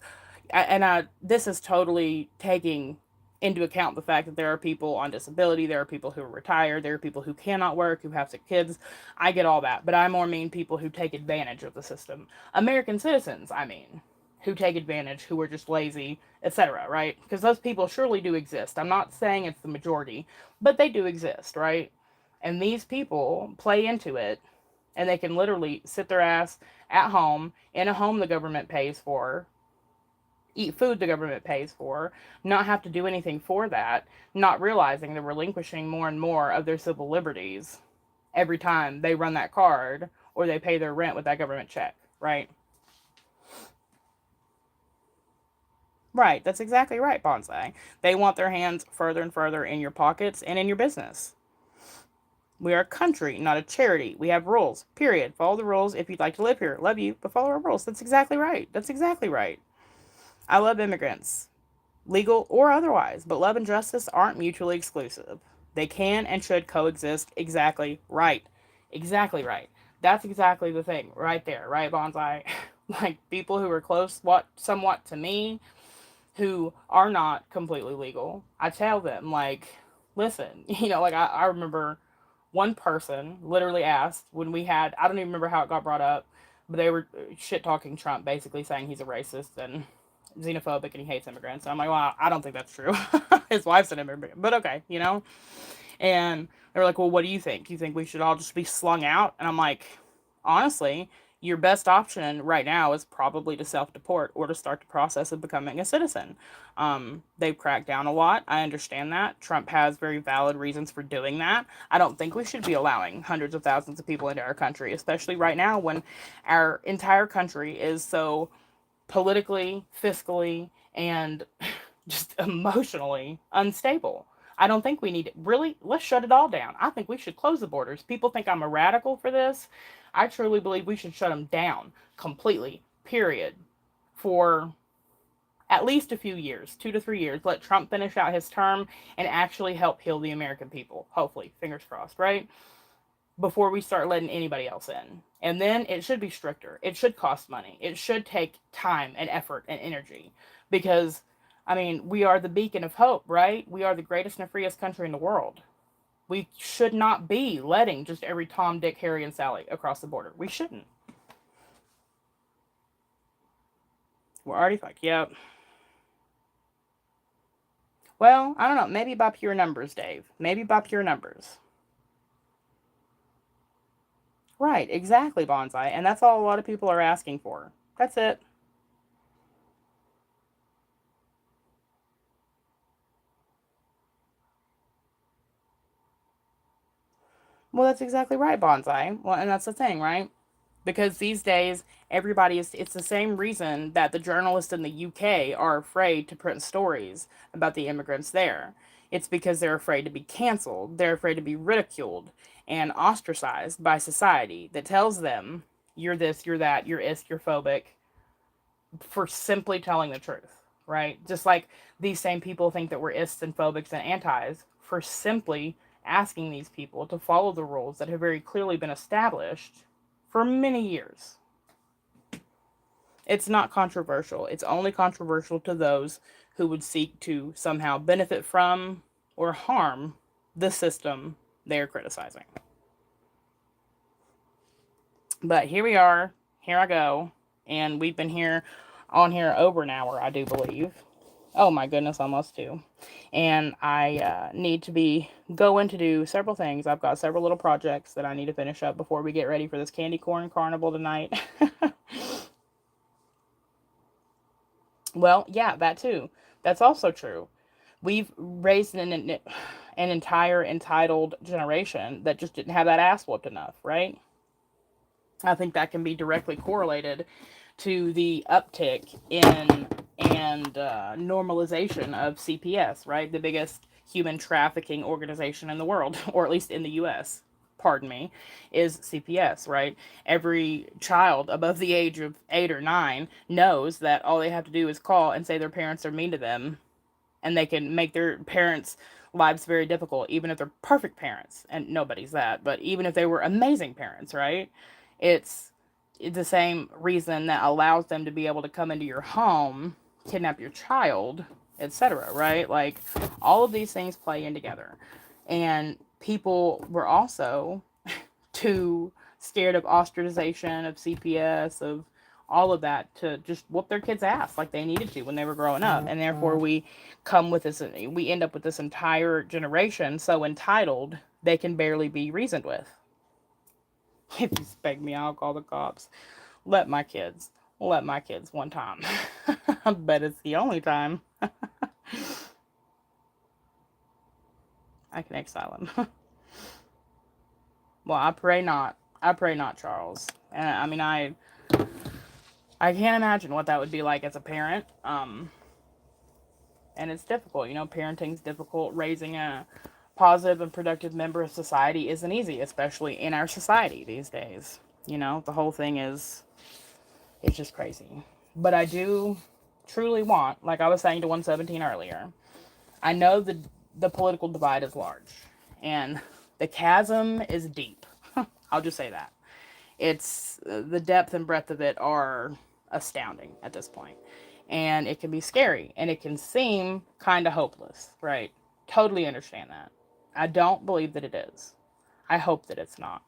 This is totally taking into account the fact that there are people on disability, there are people who are retired, there are people who cannot work, who have sick kids. I get all that, but I more mean people who take advantage of the system. American citizens, I mean, who take advantage, who are just lazy, etc., right? Because those people surely do exist. I'm not saying it's the majority, but they do exist, right? And these people play into it, and they can literally sit their ass at home in a home the government pays for, eat food the government pays for, not have to do anything for that, not realizing they're relinquishing more and more of their civil liberties every time they run that card or they pay their rent with that government check, right? Right, that's exactly right, Bonsai. They want their hands further and further in your pockets and in your business. We are a country, not a charity. We have rules, period. Follow the rules if you'd like to live here. Love you, but follow our rules. That's exactly right. That's exactly right. I love immigrants, legal or otherwise, but love and justice aren't mutually exclusive. They can and should coexist. Exactly right. Exactly right. That's exactly the thing right there, right, Bonsai? Like people who are close, what somewhat to me, who are not completely legal. I tell them like, listen, like I remember one person literally asked when we had, I don't even remember how it got brought up, but they were shit talking Trump, basically saying he's a racist and xenophobic and he hates immigrants. And I'm like, well, I don't think that's true. His wife's an immigrant, but okay. And they were like, well, what do you think? Do you think we should all just be slung out? And I'm like, honestly, your best option right now is probably to self deport or to start the process of becoming a citizen. They've cracked down a lot. I understand that. Trump has very valid reasons for doing that. I don't think we should be allowing hundreds of thousands of people into our country, especially right now when our entire country is so politically, fiscally, and just emotionally unstable. I don't think we need it. Really, let's shut it all down. I think we should close the borders. People think I'm a radical for this. I truly believe we should shut them down completely, period, for at least a few years, 2 to 3 years. Let Trump finish out his term and actually help heal the American people. Hopefully, fingers crossed, right? Before we start letting anybody else in. And then it should be stricter. It should cost money. It should take time and effort and energy because, I mean, we are the beacon of hope, right? We are the greatest and freest country in the world. We should not be letting just every Tom, Dick, Harry, and Sally across the border. We shouldn't. We're already fucked. Yep. Well, I don't know. Maybe by pure numbers, Dave. Maybe by pure numbers. Right, exactly, Bonsai. And that's all a lot of people are asking for. That's it. Well, that's exactly right, Bonsai. Well, and that's the thing, right? Because these days, everybody is, it's the same reason that the journalists in the UK are afraid to print stories about the immigrants there. It's because they're afraid to be canceled, they're afraid to be ridiculed and ostracized by society that tells them you're this, you're that, you're ist, you're phobic for simply telling the truth, right? Just like these same people think that we're ists and phobics and antis for simply asking these people to follow the rules that have very clearly been established for many years. It's not controversial. It's only controversial to those who would seek to somehow benefit from or harm the system they are criticizing. But here we are. Here I go. And we've been here on here over an hour, I do believe. Oh my goodness, almost two. And I need to be going to do several things. I've got several little projects that I need to finish up before we get ready for this candy corn carnival tonight. Well, yeah, that too. That's also true. We've raised an entire entitled generation that just didn't have that ass whooped enough, right? I think that can be directly correlated to the uptick in and normalization of CPS, right? The biggest human trafficking organization in the world, or at least in the US, pardon me, is CPS, right? Every child above the age of 8 or 9 knows that all they have to do is call and say their parents are mean to them, and they can make their parents' lives very difficult, even if they're perfect parents, and nobody's that, but even if they were amazing parents, right? It's the same reason that allows them to be able to come into your home kidnap your child, etc., right? Like all of these things play in together. And people were also too scared of ostracization, of CPS, of all of that to just whoop their kids' ass like they needed to when they were growing up. And therefore we end up with this entire generation so entitled they can barely be reasoned with. If you spank me, I'll call the cops. Let my kids. Let my kids one time. I bet it's the only time I can exile him. Well, I pray not. I pray not, Charles. And I mean, I can't imagine what that would be like as a parent. And it's difficult. Parenting's difficult. Raising a positive and productive member of society isn't easy, especially in our society these days. The whole thing is it's just crazy. But I do truly want, like I was saying to 117 earlier, I know the political divide is large and the chasm is deep. I'll just say that. It's the depth and breadth of it are astounding at this point. And it can be scary and it can seem kind of hopeless, right? Totally understand that. I don't believe that it is. I hope that it's not.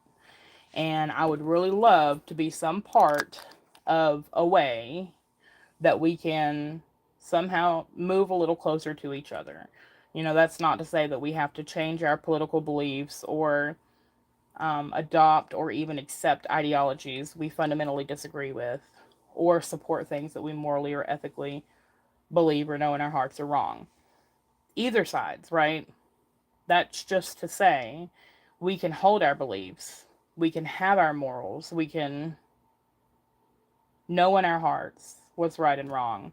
And I would really love to be some part of a way that we can somehow move a little closer to each other. That's not to say that we have to change our political beliefs or adopt or even accept ideologies we fundamentally disagree with or support things that we morally or ethically believe or know in our hearts are wrong. Either sides, right? That's just to say we can hold our beliefs, we can have our morals, we can know in our hearts what's right and wrong,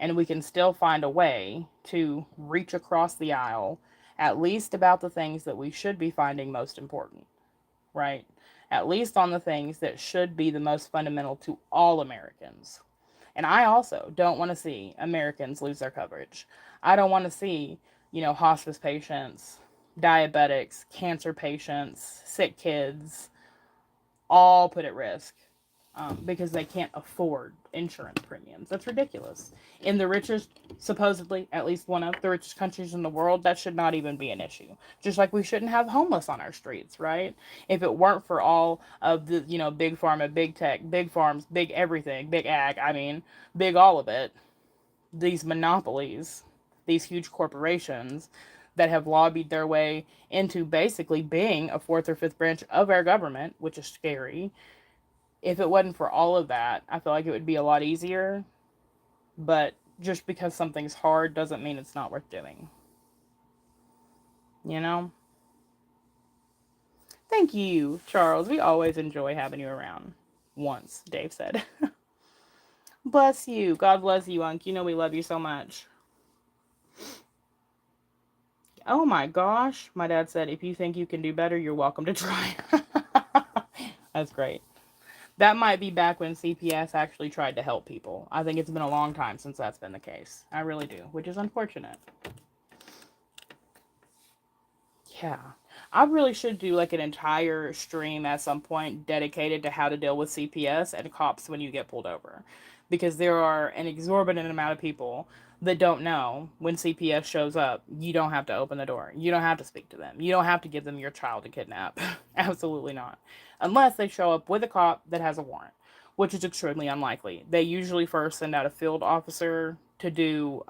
and we can still find a way to reach across the aisle, at least about the things that we should be finding most important, right? At least on the things that should be the most fundamental to all Americans. And I also don't want to see Americans lose their coverage. I don't want to see, hospice patients, diabetics, cancer patients, sick kids, all put at risk because they can't afford insurance premiums. That's ridiculous. In the richest, supposedly, at least one of the richest countries in the world, that should not even be an issue. Just like we shouldn't have homeless on our streets, right? If it weren't for all of the, big pharma, big tech, big farms, big everything, big ag, I mean, big all of it, these monopolies, these huge corporations that have lobbied their way into basically being a fourth or fifth branch of our government, which is scary. If it wasn't for all of that, I feel like it would be a lot easier. But just because something's hard doesn't mean it's not worth doing. You know? Thank you, Charles. We always enjoy having you around. Once, Dave said. Bless you. God bless you, Unc. We love you so much. Oh my gosh. My dad said, if you think you can do better, you're welcome to try. That's great. That might be back when CPS actually tried to help people. I think it's been a long time since that's been the case. I really do, which is unfortunate. Yeah. I really should do like an entire stream at some point dedicated to how to deal with CPS and cops when you get pulled over. Because there are an exorbitant amount of people that don't know when CPS shows up, you don't have to open the door. You don't have to speak to them. You don't have to give them your child to kidnap. Absolutely not. Unless they show up with a cop that has a warrant, which is extremely unlikely. They usually first send out a field officer to do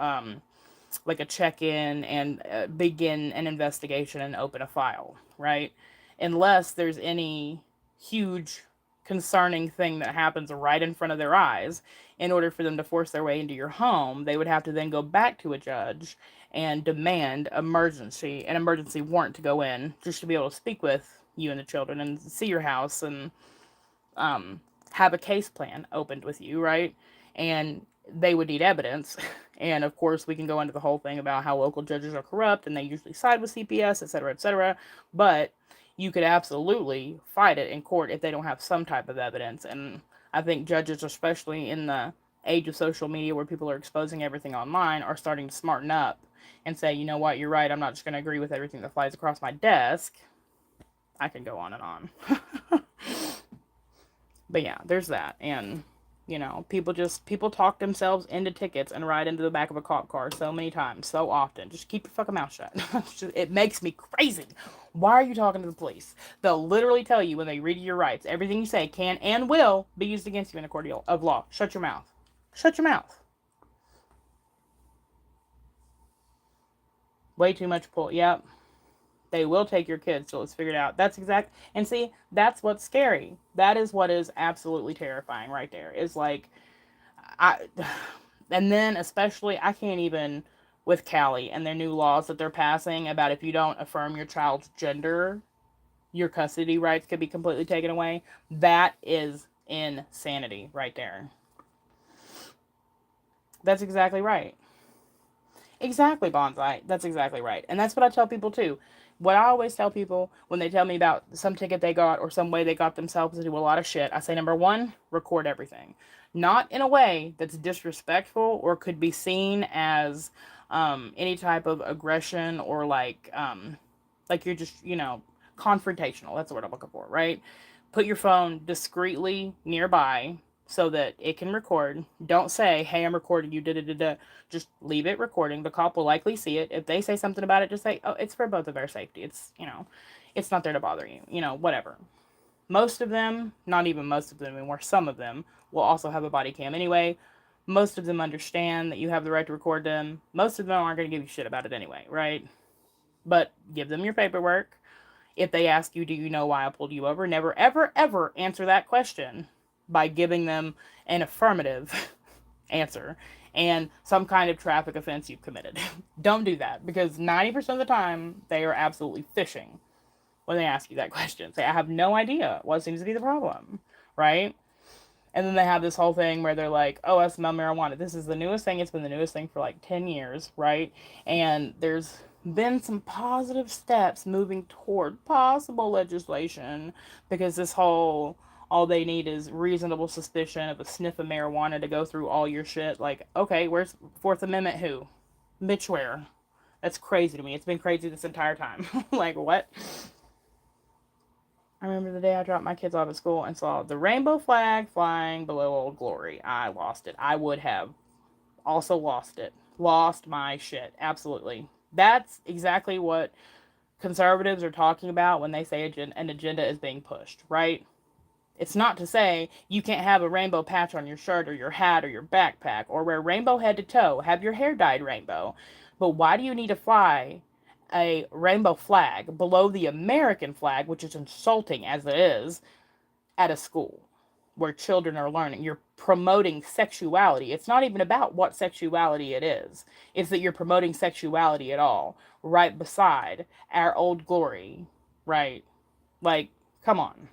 like a check-in and begin an investigation and open a file, right? Unless there's any huge concerning thing that happens right in front of their eyes, in order for them to force their way into your home, they would have to then go back to a judge and demand an emergency warrant to go in, just to be able to speak with you and the children and see your house and have a case plan opened with you, right? And they would need evidence. And of course, we can go into the whole thing about how local judges are corrupt and they usually side with CPS, et cetera, et cetera. But you could absolutely fight it in court if they don't have some type of evidence. And I think judges, especially in the age of social media where people are exposing everything online, are starting to smarten up and say, you know what, you're right. I'm not just going to agree with everything that flies across my desk. I can go on and on. But yeah, there's that. And You know, people talk themselves into tickets and ride into the back of a cop car so many times, so often. Just keep your fucking mouth shut. It makes me crazy. Why are you talking to the police? They'll literally tell you when they read you your rights. Everything you say can and will be used against you in a court of law. Shut your mouth. Shut your mouth. Way too much pull. Yep. They will take your kids till it's figured out. That's exact. And see, that's what's scary. That is what is absolutely terrifying right there. Is like, I, and then especially, I can't even, with Cali and their new laws that they're passing about if you don't affirm your child's gender, your custody rights could be completely taken away. That is insanity right there. That's exactly right. Exactly, bonsai. That's exactly right. And that's what I tell people too. What I always tell people when they tell me about some ticket they got or some way they got themselves into a lot of shit, I say number one, record everything. Not in a way that's disrespectful or could be seen as any type of aggression or like you're just, confrontational. That's the word I'm looking for, right? Put your phone discreetly nearby so that it can record. Don't say, "Hey, I'm recording you." Da da da da. Just leave it recording. The cop will likely see it. If they say something about it, just say, "Oh, it's for both of our safety. It's not there to bother you." Whatever. Most of them, not even most of them anymore, some of them will also have a body cam anyway. Most of them understand that you have the right to record them. Most of them aren't going to give you shit about it anyway, right? But give them your paperwork. If they ask you, "Do you know why I pulled you over?" Never, ever, ever answer that question by giving them an affirmative answer and some kind of traffic offense you've committed. Don't do that because 90% of the time they are absolutely fishing when they ask you that question. Say, "I have no idea what seems to be the problem," right? And then they have this whole thing where they're like, "Oh, I smell marijuana." This is the newest thing. It's been the newest thing for like 10 years, right? And there's been some positive steps moving toward possible legislation because this whole all they need is reasonable suspicion of a sniff of marijuana to go through all your shit. Like, okay, where's Fourth Amendment? Who? Bitch, where? That's crazy to me. It's been crazy this entire time. Like, what? I remember the day I dropped my kids off at school and saw the rainbow flag flying below Old Glory. I lost it. I would have also lost it. Lost my shit. Absolutely. That's exactly what conservatives are talking about when they say an agenda is being pushed, right? It's not to say you can't have a rainbow patch on your shirt or your hat or your backpack or wear rainbow head to toe, have your hair dyed rainbow. But why do you need to fly a rainbow flag below the American flag, which is insulting as it is, at a school where children are learning? You're promoting sexuality. It's not even about what sexuality it is, it's that you're promoting sexuality at all, right beside our old glory, right? Like, come on.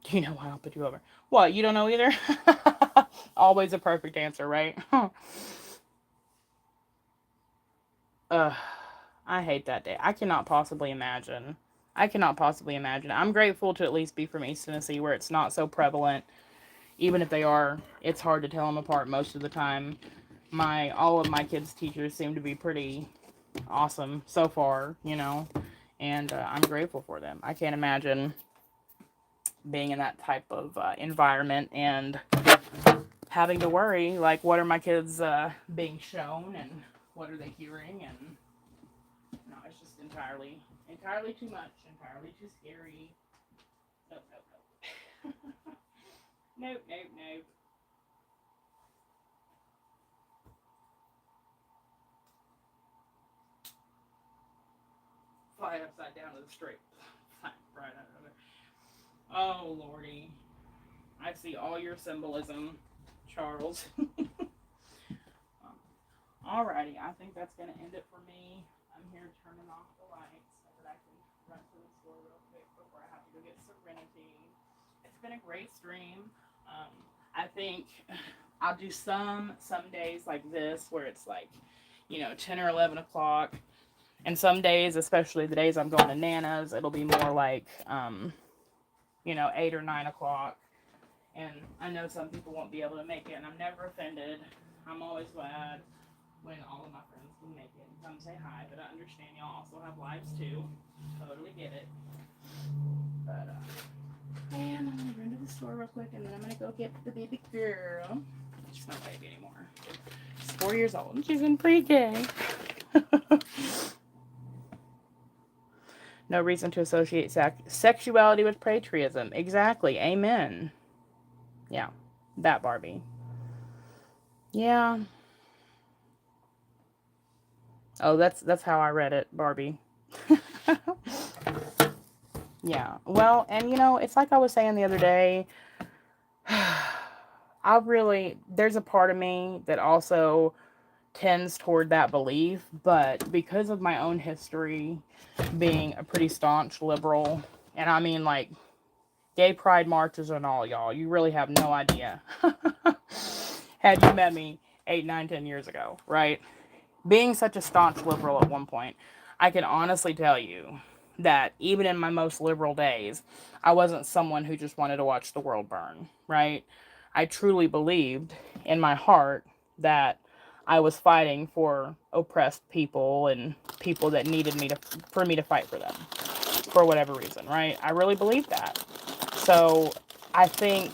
Do you know why I'll put you over? What, you don't know either? Always a perfect answer, right? Ugh, I hate that day. I cannot possibly imagine. I cannot possibly imagine. I'm grateful to at least be from East Tennessee where it's not so prevalent. Even if they are, it's hard to tell them apart most of the time. All of my kids' teachers seem to be pretty awesome so far, and I'm grateful for them. I can't imagine being in that type of environment and having to worry like what are my kids being shown and what are they hearing, and no, it's just entirely too much, entirely too scary. Nope, nope, nope. Nope, nope, nope. Fly upside down to the street. Right under there. Oh lordy, I see all your symbolism, Charles. Alrighty, I think that's gonna end it for me. I'm here turning off the lights so that I can run to the store real quick before I have to go get Serenity. It's been a great stream. Um, I think I'll do some days like this where it's like, 10 or 11 o'clock. And some days, especially the days I'm going to Nana's, it'll be more like, 8 or 9 o'clock. And I know some people won't be able to make it, and I'm never offended. I'm always glad when all of my friends can make it and come say hi, but I understand y'all also have lives too. Totally get it. But And I'm gonna run to the store real quick, and then I'm gonna go get the baby girl. She's not a baby anymore. She's 4 years old. She's in pre-K. No reason to associate sexuality with patriotism. Exactly. Amen. Yeah, that Barbie. Yeah. Oh, that's how I read it, Barbie. Yeah. Well, and it's like I was saying the other day. There's a part of me that also tends toward that belief, but because of my own history being a pretty staunch liberal, and I mean, like, gay pride marches and all, y'all, you really have no idea. Had you met me 8, 9, 10 years ago, right? Being such a staunch liberal at one point, I can honestly tell you that even in my most liberal days, I wasn't someone who just wanted to watch the world burn, right? I truly believed in my heart that I was fighting for oppressed people and people that needed me to for me to fight for them for whatever reason, right? I really believed that. So, I think,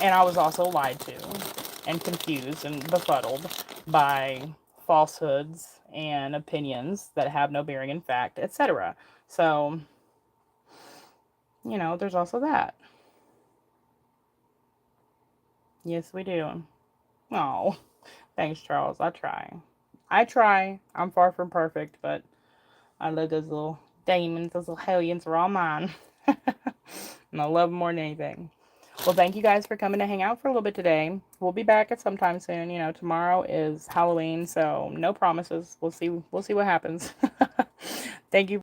and I was also lied to and confused and befuddled by falsehoods and opinions that have no bearing in fact, etc. So, there's also that. Yes, we do. Oh, thanks, Charles. I try. I try. I'm far from perfect, but I love those little demons, those little hellions are all mine. And I love them more than anything. Well, thank you guys for coming to hang out for a little bit today. We'll be back at some time soon. Tomorrow is Halloween, so no promises. We'll see what happens. Thank you